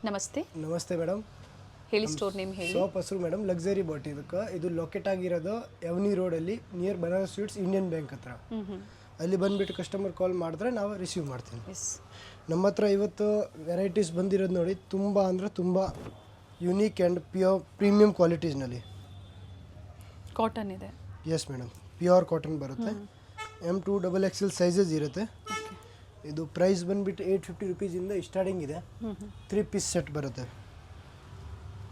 ನಮಸ್ತೆ ನಮಸ್ತೆ ಮೇಡಮ್. ಹೇಳಿ, ಸ್ಟೋರ್ ನೇಮ್ ಹೇಳಿ. ಶಾಪ್ ಹೆಸರು ಮೇಡಮ್ ಲಕ್ಸರಿ ಬಾಟಿಕ್. ಇದು ಲೊಕೇಟ್ ಆಗಿರೋದು ಎವನಿ ರೋಡಲ್ಲಿ near Banaras sweets Indian bank ಹತ್ರ. ಅಲ್ಲಿ ಬಂದುಬಿಟ್ಟು ಕಸ್ಟಮರ್ ಕಾಲ್ ಮಾಡಿದ್ರೆ ನಾವು ರಿಸೀವ್ ಮಾಡ್ತೀವಿ. ನಮ್ಮ ಹತ್ರ ಇವತ್ತು ವೆರೈಟೀಸ್ ಬಂದಿರೋದು ನೋಡಿ, ತುಂಬ ಅಂದರೆ ತುಂಬ ಯುನೀಕ್ ಆ್ಯಂಡ್ ಪ್ರೀಮಿಯಂ ಕ್ವಾಲಿಟೀಸ್ನಲ್ಲಿ ಕಾಟನ್ ಇದೆ. ಎಸ್ ಮೇಡಮ್, ಪ್ಯೂರ್ ಕಾಟನ್ ಬರುತ್ತೆ. M2XXL ಸೈಜಸ್ ಇರುತ್ತೆ. ಇದು ಪ್ರೈಸ್ ಬಂದುಬಿಟ್ಟು 850 ರುಪೀಸಿಂದ ಸ್ಟಾರ್ಟಿಂಗ್ ಇದೆ. 3 ಪೀಸ್ ಸೆಟ್ ಬರುತ್ತೆ.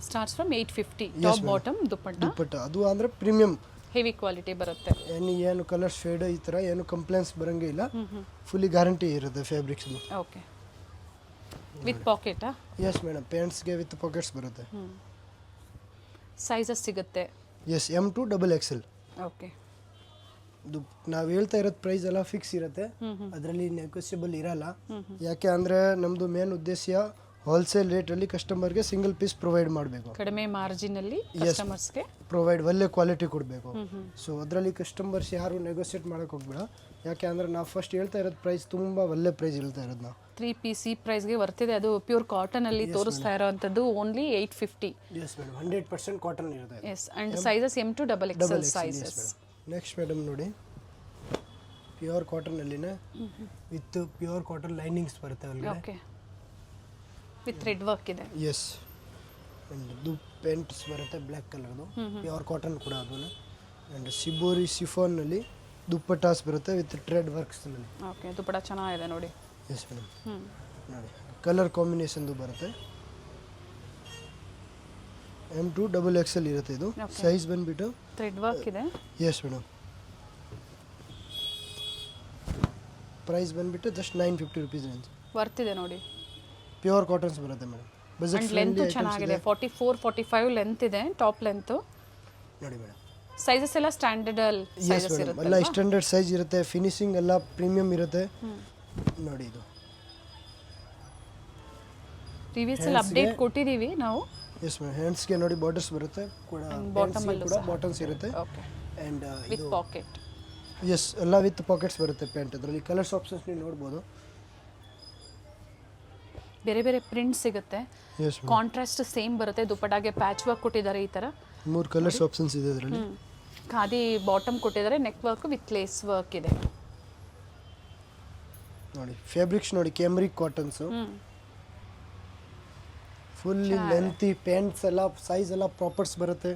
Starts from 850. ಟಾಪ್ ಬಾಟಮ್ ದುಪ್ಪಟ್ಟ ಅದು ಅಂದರೆ ಪ್ರೀಮಿಯಂ ಹೆವಿ ಕ್ವಾಲಿಟಿ ಬರುತ್ತೆ. ಏನು ಕಲರ್ ಶೇಡ್ ಈ ಥರ ಏನು ಕಂಪ್ಲೇಂಟ್ಸ್ ಬರೋಂಗೇ ಇಲ್ಲ. ಫುಲ್ಲಿ ಗ್ಯಾರಂಟಿ ಇರುತ್ತೆ ಫ್ಯಾಬ್ರಿಕ್ಸ್ದು. ಓಕೆ, ವಿತ್ ಪಾಕೆಟಾ? ಎಸ್ ಮೇಡಮ್, ಪ್ಯಾಂಟ್ಸ್ಗೆ ವಿತ್ ಪಾಕೆಟ್ಸ್ ಬರುತ್ತೆ. ಸೈಜಸ್ ಸಿಗುತ್ತೆ. Yes, M2XXL. ಓಕೆ, ಇದು ನಾವು ಹೇಳ್ತಾ ಇರೋದು ಪ್ರೈಸ್ ಎಲ್ಲ ಫಿಕ್ಸ್ ಇರುತ್ತೆ, ಅದರಲ್ಲಿ ನೆಗೋಸಿಯಬಲ್ ಇರಲ್ಲ. ಯಾಕೆ ಅಂದರೆ ನಮ್ಮದು ಮೇನ್ ಉದ್ದೇಶ ಹೋಲ್ಸೇಲ್ ರೇಟಲ್ಲಿ ಕಸ್ಟಮರ್ಗೆ ಸಿಂಗಲ್ ಪೀಸ್ ಪ್ರೊವೈಡ್ ಮಾಡಬೇಕು, ಕಡಿಮೆ ಮಾರ್ಜಿನಲ್ಲಿ ಕಸ್ಟಮರ್ಸ್ಗೆ ಪ್ರೊವೈಡ್ ಒಳ್ಳೆ ಕ್ವಾಲಿಟಿ ಕೊಡಬೇಕು. ಸೊ ಅದರಲ್ಲಿ ಕಸ್ಟಮರ್ಸ್ ಯಾರು ನೆಗೋಸಿಯೇಟ್ ಮಾಡೋಕೆ ಹೋಗ್ಬೇಡ. ಯಾಕೆ ಅಂದರೆ ನಾವು ಫಸ್ಟ್ ಹೇಳ್ತಾ ಇರೋದು ಪ್ರೈಸ್ ತುಂಬ ಒಳ್ಳೆ ಪ್ರೈಸ್ ಹೇಳ್ತಾ ಇರೋದು ನಾವು. 3 ಪೀಸ್ ಈ ಪ್ರೈಸ್ಗೆ ಬರ್ತಿದೆ. ಅದು ಪ್ಯೂರ್ ಕಾಟನ್ ಅಲ್ಲಿ ತೋರಿಸ್ತಾ ಇರೋವಂಥದ್ದು ಓನ್ಲಿ 850. ಎಸ್ ಮೇಡಮ್, 100% ಕಾಟನ್ ಇರುತ್ತೆ. Yes, and sizes M2XXL sizes. Next madam ನೋಡಿ, ಪ್ಯೂರ್ ಕಾಟನಲ್ಲಿನೇ ವಿತ್ ಪ್ಯೂರ್ ಕಾಟನ್ ಲೈನಿಂಗ್ಸ್ ಬರುತ್ತೆ ಒಳಗಡೆ. ಓಕೆ, ವಿತ್ ಥ್ರೆಡ್ ವರ್ಕ್ ಇದೆ. ಎಸ್, ಇದು ಪೆಂಟ್ಸ್ ಬರುತ್ತೆ ಬ್ಲ್ಯಾಕ್ ಕಲರ್ದು, ಪ್ಯೂರ್ ಕಾಟನ್ ಕೂಡ ಅದು. ಆ್ಯಂಡ್ ಸಿಬೋರಿ ಸಿಫಾನ್ನಲ್ಲಿ ದುಪ್ಪಟ್ಟಾಸ್ ಬರುತ್ತೆ ವಿತ್ ಥ್ರೆಡ್ ವರ್ಕ್ಸ್ನಲ್ಲಿ. ಓಕೆ, ದುಪ್ಪಟ್ಟ ಚೆನ್ನಾಗಿದೆ ನೋಡಿ. ಎಸ್ ಮೇಡಮ್, ನೋಡಿ ಕಲರ್ ಕಾಂಬಿನೇಷನ್ದು ಬರುತ್ತೆ. M2XXL ಇರುತ್ತೆ. ಇದು ಸೈಜ್ ಬಂದುಬಿಟ್ಟು ಥ್ರೆಡ್ ವರ್ಕ್ ಇದೆ. ಎಸ್ ಮೇಡಮ್, ಪ್ರೈಸ್ ಬಂದುಬಿಟ್ಟು ಜಸ್ಟ್ 950 ರುಪೀಸ್ ರೇಂಜ್. ವರ್ತ್ ಇದೆ ನೋಡಿ. ಪ್ಯೂರ್ ಕಾಟನ್ಸ್ ಬರುತ್ತೆ ಮೇಡಮ್. ಬಜೆಟ್ ಲೆಂತ್ ಚೆನ್ನಾಗಿದೆ. 44-45 ಲೆಂತ್ ಇದೆ, ಟಾಪ್ ಲೆಂತ್ ನೋಡಿ ಮೇಡಮ್. ಸೈಜಸ್ ಎಲ್ಲ ಸ್ಟ್ಯಾಂಡರ್ಡ್ ಸೈಜಸ್ ಇರುತ್ತೆ. ಎಲ್ಲ ಸ್ಟ್ಯಾಂಡರ್ಡ್ ಸೈಜ್ ಇರುತ್ತೆ. ಫಿನಿಶಿಂಗ್ ಎಲ್ಲ ಪ್ರೀಮಿಯಂ ಇರುತ್ತೆ ನೋಡಿ. ಇದು ಪ್ರೀವಿಯಸ್ ಅಲ್ಲಿ ಅಪ್ಡೇಟ್ ಕೊಟ್ಟಿದೀವಿ ನಾವು. ಎಸ್ ಮೇಡಮ್, ಹ್ಯಾಂಡ್ಸ್ಗೆ ನೋಡಿ ಬಾರ್ಡರ್ಸ್ ಬರುತ್ತೆ ಕೂಡ, ಬಾಟಮ್ಸ್ ಇರುತ್ತೆ. Okay, and with pocket. Yes, ಎಲ್ಲ ವಿತ್ ಪಾಕೆಟ್ಸ್ ಬರುತ್ತೆ ಪ್ಯಾಂಟ್. ಅದರಲ್ಲಿ ಕಲರ್ಸ್ ಆಪ್ಷನ್ಸ್ ನೀವು ನೋಡ್ಬೋದು. ಬೇರೆ ಬೇರೆ ಪ್ರಿಂಟ್ ಸಿಗುತ್ತೆ. ಎಸ್, ಕಾಂಟ್ರಾಸ್ಟ್ ಸೇಮ್ ಬರುತ್ತೆ. ದುಪ್ಪಟ್ಟಾಗೆ ಪ್ಯಾಚ್ ವರ್ಕ್ ಕೊಟ್ಟಿದ್ದಾರೆ. ಈ ತರ 3 ಕಲರ್ಸ್ ಆಪ್ಷನ್ಸ್ ಇದೆ ಅದರಲ್ಲಿ. ಖಾದಿ ಬಾಟಮ್ ಕೊಟ್ಟಿದ್ದಾರೆ, neck work with lace work ಇದೆ ನೋಡಿ. ಫ್ಯಾಬ್ರಿಕ್ಸ್ ನೋಡಿ, cambric cottons, fully lengthy pants ಎಲ್ಲ ಸೈಜ್ ಎಲ್ಲ ಪ್ರಾಪರ್ಸ್ ಬರುತ್ತೆ,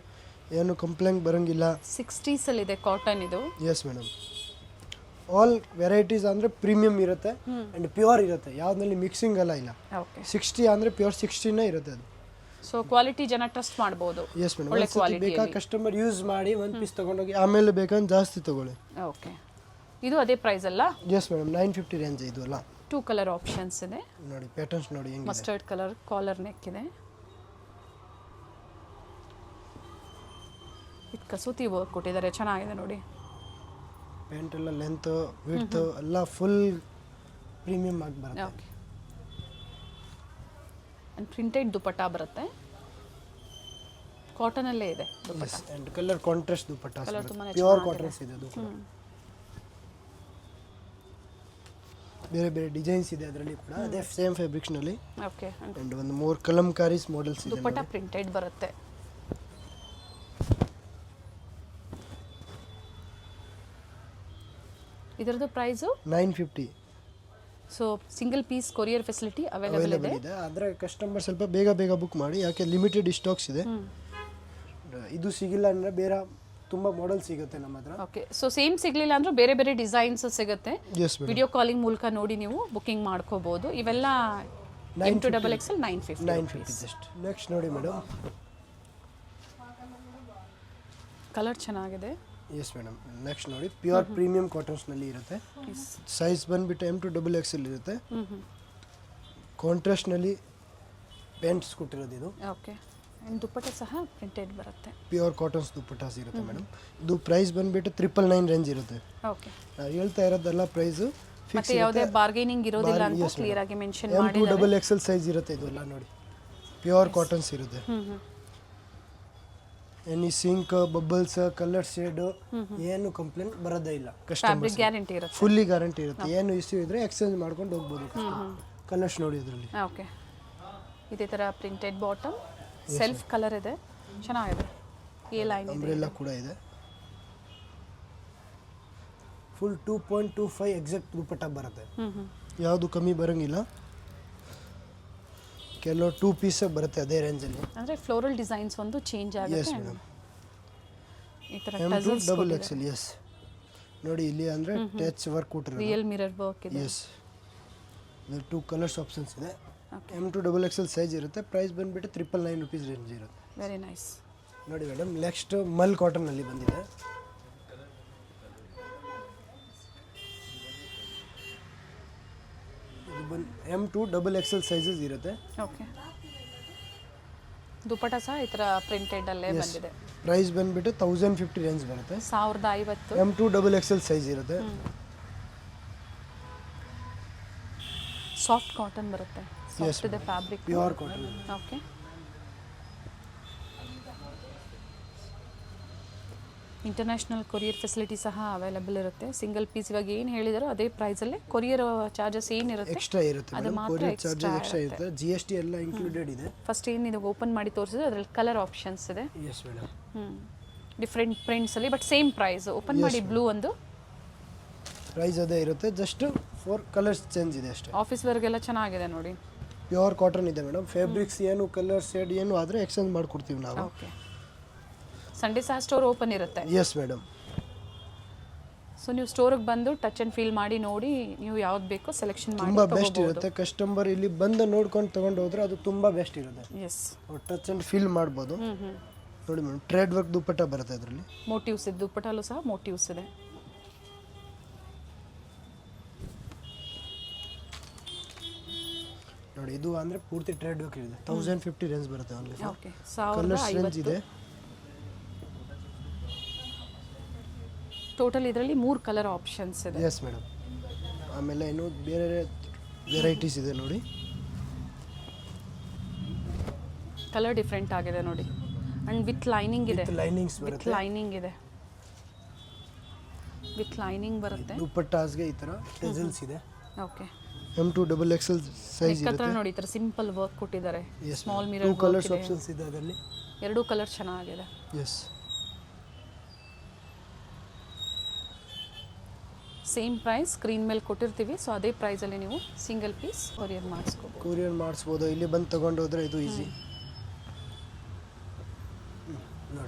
ಏನು ಕಂಪ್ಲೇಂಟ್ ಬರೋಂಗಿಲ್ಲ. 60s ಅಲ್ಲಿ ಇದೆ ಕಾಟನ್ ಇದು. ಎಸ್ ಮೇಡಮ್, ಆಲ್ ವೆರೈಟೀಸ್ ಅಂದರೆ ಪ್ರೀಮಿಯಂ ಇರುತ್ತೆ ಆ್ಯಂಡ್ ಪ್ಯೂರ್ ಇರುತ್ತೆ. ಯಾವುದ್ರಲ್ಲಿ ಮಿಕ್ಸಿಂಗ್ ಎಲ್ಲ ಇಲ್ಲ. ಓಕೆ, 60 ಅಂದರೆ ಪ್ಯೂರ್ 60ನೇ ಇರುತ್ತೆ ಅದು. ಸೊ ಕ್ವಾಲಿಟಿ ಜನ ಟ್ರಸ್ಟ್ ಮಾಡ್ಬೋದು. ಎಸ್ ಮೇಡಮ್, ಬೇಕಾ ಕಸ್ಟಮರ್ ಯೂಸ್ ಮಾಡಿ ಒಂದು ಪೀಸ್ ತೊಗೊಂಡೋಗಿ ಆಮೇಲೆ ಬೇಕಂದ್ರೆ ಜಾಸ್ತಿ ತೊಗೊಳ್ಳಿ. ಓಕೆ, ಇದು ಅದೇ ಪ್ರೈಸ್ ಅಲ್ಲ? ಎಸ್ ಮೇಡಮ್, 950 ರೇಂಜ್ ಇದು ಅಲ್ಲ. 2 ಕಲರ್ ಆಪ್ಷನ್ಸ್ ಇದೆ ನೋಡಿ. ಪ್ಯಾಟರ್ನ್ಸ್ ನೋಡಿ ಹೆಂಗಿದೆ. ಮಸ್ಟರ್ಡ್ ಕಲರ್ ಕಾಲರ್ ನೆಕ್ ಇದೆ ವಿತ್ ಕಸೂತಿ ವರ್ಕ್ ಕೊಟ್ಟಿದ್ದಾರೆ. ಚೆನ್ನಾಗಿದೆ ನೋಡಿ. ಪ್ಯಾಂಟ್ ಎಲ್ಲ ಲೆಂತ್ ವಿಡ್ತ್ ಎಲ್ಲ ಫುಲ್ ಪ್ರೀಮಿಯಂ ಆಗಿ ಬರುತ್ತೆ. ಓಕೆ, ಅಂಡ್ ಪ್ರಿಂಟೆಡ್ ದುಪಟ್ಟಾ ಬರುತ್ತೆ. ಕಾಟನ್ ಅಲ್ಲೇ ಇದೆ dupatta. And colour contrast dupatta, colour ತುಂಬಾನೇ ಪ್ಯೂರ್ ಕಾಟನ್ಸ್ ಇದೆ ಅದು. ಬೇರೆ ಬೇರೆ ಡಿಸೈನ್ಸ್ ಇದೆ ಅದರಲ್ಲಿ ಕೂಡ, ಅದೇ ಸೇಮ್ ಫ್ಯಾಬ್ರಿಕ್ಸ್ ನಲ್ಲಿ. ಓಕೆ, ಅಂಡ್ ಒಂದು 3 ಕಲಂಕಾರೀಸ್ ಮಾಡೆಲ್ಸ್ ಇದೆ. ದುಪಟ್ಟಾ ಪ್ರಿಂಟೆಡ್ ಬರುತ್ತೆ. ಇದರದ್ದು price 950. So single piece courier facility available ಇದೆ. ಆದರೆ ಕಸ್ಟಮರ್ ಸ್ವಲ್ಪ ಬೇಗ ಬುಕ್ ಮಾಡಿ, ಯಾಕೆ ಲಿಮಿಟೆಡ್ ಸ್ಟಾಕ್ಸ್ ಇದೆ. ಇದು ಸಿಗಿಲ್ಲ ಅಂದರೆ ಬೇರೆ ತುಂಬ ಮಾಡೆಲ್ ಸಿಗುತ್ತೆ ನಮ್ಮ ಹತ್ರ. ಓಕೆ, ಸೊ ಸೇಮ್ ಸಿಗಲಿಲ್ಲ ಅಂದ್ರೂ ಬೇರೆ ಬೇರೆ ಡಿಸೈನ್ಸ್ ಸಿಗುತ್ತೆ. ವಿಡಿಯೋ ಕಾಲಿಂಗ್ ಮೂಲಕ ನೋಡಿ ನೀವು ಬುಕಿಂಗ್ ಮಾಡ್ಕೋಬಹುದು. ಇವೆಲ್ಲ M2XXL 950 ಜಸ್ಟ್. ನೆಕ್ಸ್ಟ್ ನೋಡಿ ಮೇಡಮ್, ಕಲರ್ ಚೆನ್ನಾಗಿದೆ. ಎಸ್ ಮೇಡಮ್, ನೆಕ್ಸ್ಟ್ ನೋಡಿ, ಪ್ಯೂರ್ ಪ್ರೀಮಿಯಂ ಕಾಟನ್ಸ್ನಲ್ಲಿ ಇರುತ್ತೆ. ಸೈಜ್ ಬಂದುಬಿಟ್ಟು M2XXL ಇರುತ್ತೆ. ಕಾಂಟ್ರಾಸ್ಟ್ನಲ್ಲಿ ಪ್ಯಾಂಟ್ಸ್ ಕೊಟ್ಟಿರೋದು ಇದು. ಓಕೆ, ಆ್ಯಂಡ್ ದುಪ್ಪಟ್ಟ ಸಹ ಪ್ರಿಂಟೆಡ್ ಬರುತ್ತೆ. ಪ್ಯೂರ್ ಕಾಟನ್ಸ್ ದುಪ್ಪಟ್ಟಾಸ್ ಇರುತ್ತೆ ಮೇಡಮ್. ಇದು ಪ್ರೈಸ್ ಬಂದುಬಿಟ್ಟು 999 ರೇಂಜ್ ಇರುತ್ತೆ. ಓಕೆ, ಹೇಳ್ತಾ ಇರೋದೆಲ್ಲ ಪ್ರೈಸು ಫಿಕ್ಸ್. ಮತ್ತೆ ಯಾವುದೇ ಬಾರ್ಗೇನಿಂಗ್ ಇರೋದಿಲ್ಲ ಅಂತ ಕ್ಲಿಯರ್ ಆಗಿ ಮೆನ್ಷನ್ ಮಾಡಿದ್ದಾರೆ. M2XXL ಸೈಜ್ ಇರುತ್ತೆ ಇದು ಎಲ್ಲ ನೋಡಿ. ಪ್ಯೂರ್ ಕಾಟನ್ಸ್ ಇರುತ್ತೆ. Any sink bubbles colour shade ಏನು ಕಂಪ್ಲೇಂಟ್ ಬರೋದೇ ಇಲ್ಲ. ಫ್ಯಾಬ್ರಿಕ್ ಗ್ಯಾರಂಟಿ ಇರುತ್ತೆ, ಫುಲ್ಲಿ ಗ್ಯಾರಂಟಿ ಇರುತ್ತೆ. ಏನು ಇಶ್ಯೂ ಇದ್ರೆ ಎಕ್ಸ್ಚೇಂಜ್ ಮಾಡ್ಕೊಂಡು ಹೋಗ್ಬೋದು. ಕಲರ್ಸ್ ನೋಡಿ ಅದರಲ್ಲಿ. ಓಕೆ, ಇದೇ ಥರ ಪ್ರಿಂಟೆಡ್ ಬಾಟಮ್, ಸೆಲ್ಫ್ ಕಲರ್ ಇದೆ, ಚೆನ್ನಾಗಿದೆ. ಎ ಲೈನ್ ಇದೆ, ಅಂಬ್ರೆಲ್ಲಾ ಕೂಡ ಇದೆ. ಫುಲ್ 2.25 ಎಕ್ಸಾಕ್ಟ್ ದುಪ್ಪಟ್ಟ ಬರುತ್ತೆ, ಯಾವುದು ಕಮ್ಮಿ ಬರೋಂಗಿಲ್ಲ. ಕೆಲವು 2 ಪೀಸ್ ಬರುತ್ತೆ ಅದೇ ರೇಂಜಲ್ಲಿ. ಅಂದರೆ ಫ್ಲೋರಲ್ ಡಿಸೈನ್ಸ್ ಒಂದು ಚೇಂಜ್ ಎಸ್ ಆಗುತ್ತೆ. ಮೇಡಮ್. ಈ ಥರ M2XL ಎಸ್ ನೋಡಿ ಇಲ್ಲಿ ಅಂದರೆ ಟಚ್ ವರ್ಕ್ ಕೊಟ್ಟಿರೋದು. ರಿಯಲ್ ಮಿರರ್ ವರ್ಕ್ ಇದೆ. ಎಸ್ 2 ಕಲರ್ಸ್ ಆಪ್ಷನ್ಸ್ ಇದೆ. M2XL ಸೈಜ್ ಇರುತ್ತೆ. ಪ್ರೈಸ್ ಬಂದುಬಿಟ್ಟು 999 rupees ರೇಂಜ್ ಇರುತ್ತೆ. Very nice. ನೋಡಿ ಮೇಡಮ್, ನೆಕ್ಸ್ಟ್ ಮಲ್ ಕಾಟನಲ್ಲಿ ಬಂದಿದೆ. ಇದು ಬಂದು M2XL ಸೈಜಸ್ ಇರುತ್ತೆ. ಓಕೆ. ದುಪ್ಪಟ ಸಹ ಈ ಥರ ಪ್ರಿಂಟೆಡ್ ಅಲ್ಲೇ ಬಂದಿದೆ. ಪ್ರೈಸ್ ಬಂದುಬಿಟ್ಟು 1050 ರೇಂಜ್ ಬರುತ್ತೆ. 1050. M2XL ಸೈಜ್ ಇರುತ್ತೆ. ಸಾಫ್ಟ್ ಕಾಟನ್ ಬರುತ್ತೆ. ಸಾಫ್ಟ್ ಇದೆ fabric. Pure cotton. Okay. International courier facility ಸಹ ಅವೈಲಬಲ್ ಇರುತ್ತೆ. ಸಿಂಗಲ್ ಪೀಸ್ ಇವಾಗ ಏನು ಹೇಳಿದಾರೋ ಅದೇ ಪ್ರೈಸಲ್ಲೇ ಕೊರಿಯರ್ ಚಾರ್ಜಸ್ ಏನಿರುತ್ತೆ ಎಕ್ಸ್ಟ್ರಾ ಇರುತ್ತೆ. ಅದು ಮಾತ್ರ ಕೊರಿಯರ್ ಚಾರ್ಜಸ್ ಎಕ್ಸ್ಟ್ರಾ ಇರುತ್ತೆ. GST ಎಲ್ಲ ಇನ್ಕ್ಲೂಡೆಡ್ ಇದೆ. ಫಸ್ಟ್ ಏನು ಇದು ಓಪನ್ ಮಾಡಿ ತೋರಿಸಿದ್ರೆ ಅದರಲ್ಲಿ ಕಲರ್ ಆಪ್ಷನ್ಸ್ ಇದೆ. Yes madam. ಡಿಫ್ರೆಂಟ್ ಪ್ರಿಂಟ್ಸಲ್ಲಿ ಬಟ್ ಸೇಮ್ ಪ್ರೈಸ್. ಓಪನ್ ಮಾಡಿ ಬ್ಲೂ ಒಂದು ಪ್ರೈಸ್ ಅದೇ ಇರುತ್ತೆ, ಜಸ್ಟ್ 4 ಕಲರ್ಸ್ ಚೇಂಜ್ ಇದೆ ಅಷ್ಟೇ. ಆಫೀಸ್ ವರ್ಗೆಲ್ಲ ಚೆನ್ನಾಗಿದೆ ನೋಡಿ. ಪ್ಯೂರ್ ಕಾಟನ್ ಇದೆ ಮೇಡಮ್. ಫ್ಯಾಬ್ರಿಕ್ಸ್ ಏನು ಕಲರ್ ಶೇಡ್ ಏನು ಆದರೆ ಎಕ್ಸ್ಚೇಂಜ್ ಮಾಡಿಕೊಡ್ತೀವಿ ನಾವು. ಓಕೆ. ಸಂಡೇ ಸಹ ಸ್ಟೋರ್ ಓಪನ್ ಇರುತ್ತೆ. Yes madam. ಸೊ ನೀವು ಸ್ಟೋರಿಗೆ ಬಂದು ಟಚ್ ಆ್ಯಂಡ್ ಫೀಲ್ ಮಾಡಿ ನೋಡಿ ನೀವು ಯಾವ್ದು ಬೇಕೋ ಸೆಲೆಕ್ಷನ್ ಮಾಡಿ ತುಂಬ ಬೆಸ್ಟ್ ಇರುತ್ತೆ. ಕಸ್ಟಮರ್ ಇಲ್ಲಿ ಬಂದು ನೋಡ್ಕೊಂಡು ತೊಗೊಂಡು ಹೋದ್ರೆ ಅದು ತುಂಬ ಬೆಸ್ಟ್ ಇರುತ್ತೆ. ಎಸ್. ಟಚ್ ಆ್ಯಂಡ್ ಫೀಲ್ ಮಾಡ್ಬೋದು. ನೋಡಿ ಮೇಡಮ್, ಟ್ರೇಡ್ ವರ್ಕ್ ದುಪ್ಪಟ್ಟ ಬರುತ್ತೆ ಅದರಲ್ಲಿ. ಮೋಟಿವ್ಸ್ ಇದೆ, ದುಪ್ಪಟ್ಟಲ್ಲೂ ಸಹ ಮೋಟಿವ್ಸ್ ಇದೆ. ನೋಡಿ ಇದು ಅಂದರೆ ಪೂರ್ತಿ ಟ್ರೇಡ್ ವರ್ಕ್ ಇದೆ. 1050 ರೇಂಜ್ ಬರುತ್ತೆ ಓನ್ಲಿ. ಓಕೆ. ಕಲರ್ಸ್ ರೇಂಜ್ ಇದೆ. ಟೋಟಲ್ ಇದರಲ್ಲಿ 3 ಕಲರ್ ಆಪ್ಷನ್ಸ್ ಇದೆ. Yes madam. ಆಮೇಲೆ ಇನ್ನು ಬೇರೆ ವೆರೈಟೀಸ್ ಇದೆ ನೋಡಿ. ಕಲರ್ ಡಿಫ್ರೆಂಟ್ ಆಗಿದೆ ನೋಡಿ. ಅಂಡ್ ವಿತ್ ಲೈನಿಂಗ್ ಇದೆ. ಲೈನಿಂಗ್ಸ್ ವಿತ್ ಬರುತ್ತೆ. ಲೈನಿಂಗ್ ಇದೆ. ವಿತ್ ಲೈನಿಂಗ್ ಬರುತ್ತೆ. ದುಪ್ಪಟ್ಟಾಸ್ಗೆ ಈ ಥರ ಟೆಸಲ್ಸ್ ಇದೆ. ಓಕೆ. M2XL ಸೈಜ್ ಇರುತ್ತೆ ನೋಡಿ. ಈ ಥರ ಸಿಂಪಲ್ ವರ್ಕ್ ಕೊಟ್ಟಿದ್ದಾರೆ. ಸ್ಮಾಲ್ 2 ಮಿರರ್ ಕಲರ್ಸ್ ಆಪ್ಷನ್ಸ್ ಇದೆ ಅದರಲ್ಲಿ. 2 ಕಲರ್ ಚೆನ್ನಾಗಿದೆ. ಎಸ್. ಸೇಮ್ ಪ್ರೈಸ್ ಸ್ಕ್ರೀನ್ ಮೇಲೆ ಕೊಟ್ಟಿರ್ತೀವಿ. ಸೊ ಅದೇ ಪ್ರೈಸಲ್ಲಿ ನೀವು ಸಿಂಗಲ್ ಪೀಸ್ ಕೊರಿಯರ್ ಮಾಡಿಸ್ಕೋಬೋದು. ಕೊರಿಯರ್ ಮಾಡಿಸ್ಬೋದು. ಇಲ್ಲಿ ಬಂದು ತೊಗೊಂಡು ಹೋದ್ರೆ ಇದು ಈಸಿ.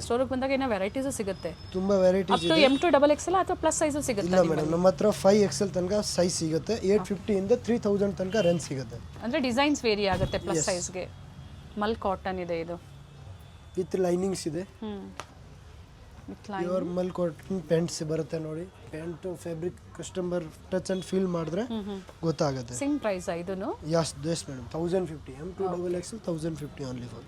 ಸ್ಟೋರಿಗೆ ಬಂದಾಗ ಏನೋ ವೆರೈಟೀಸು ಸಿಗುತ್ತೆ. ತುಂಬ ವೆರೈಟೀಸ್ ಅಪ್ ಟು M2XL ಅಥವಾ ಪ್ಲಸ್ ಸೈಜು ಸಿಗುತ್ತೆ. ಇಲ್ಲ ಮೇಡಮ್, ನಮ್ಮ ಹತ್ರ 5XL ತನಕ ಸೈಜ್ ಸಿಗುತ್ತೆ. 850 ಇಂದ 3000 ತನಕ ರೇಂಜ್ ಸಿಗುತ್ತೆ. ಅಂದರೆ ಡಿಸೈನ್ಸ್ ವೇರಿ ಆಗುತ್ತೆ ಪ್ಲಸ್ ಸೈಜ್ಗೆ. ಮಲ್ ಕಾಟನ್ ಇದೆ ಇದು. ವಿತ್ ಲೈನಿಂಗ್ಸ್ ಇದೆ. With pure mul cotton pants ಬರುತ್ತೆ ನೋಡಿ. Pant fabric customer touch and feel ಮಾಡಿದ್ರೆ ಗೊತ್ತಾಗುತ್ತೆ. ಸೇಮ್ ಪ್ರೈಸ್ ಇದನ್ನು. Yes madam. 1050. M2XL 1050 only for.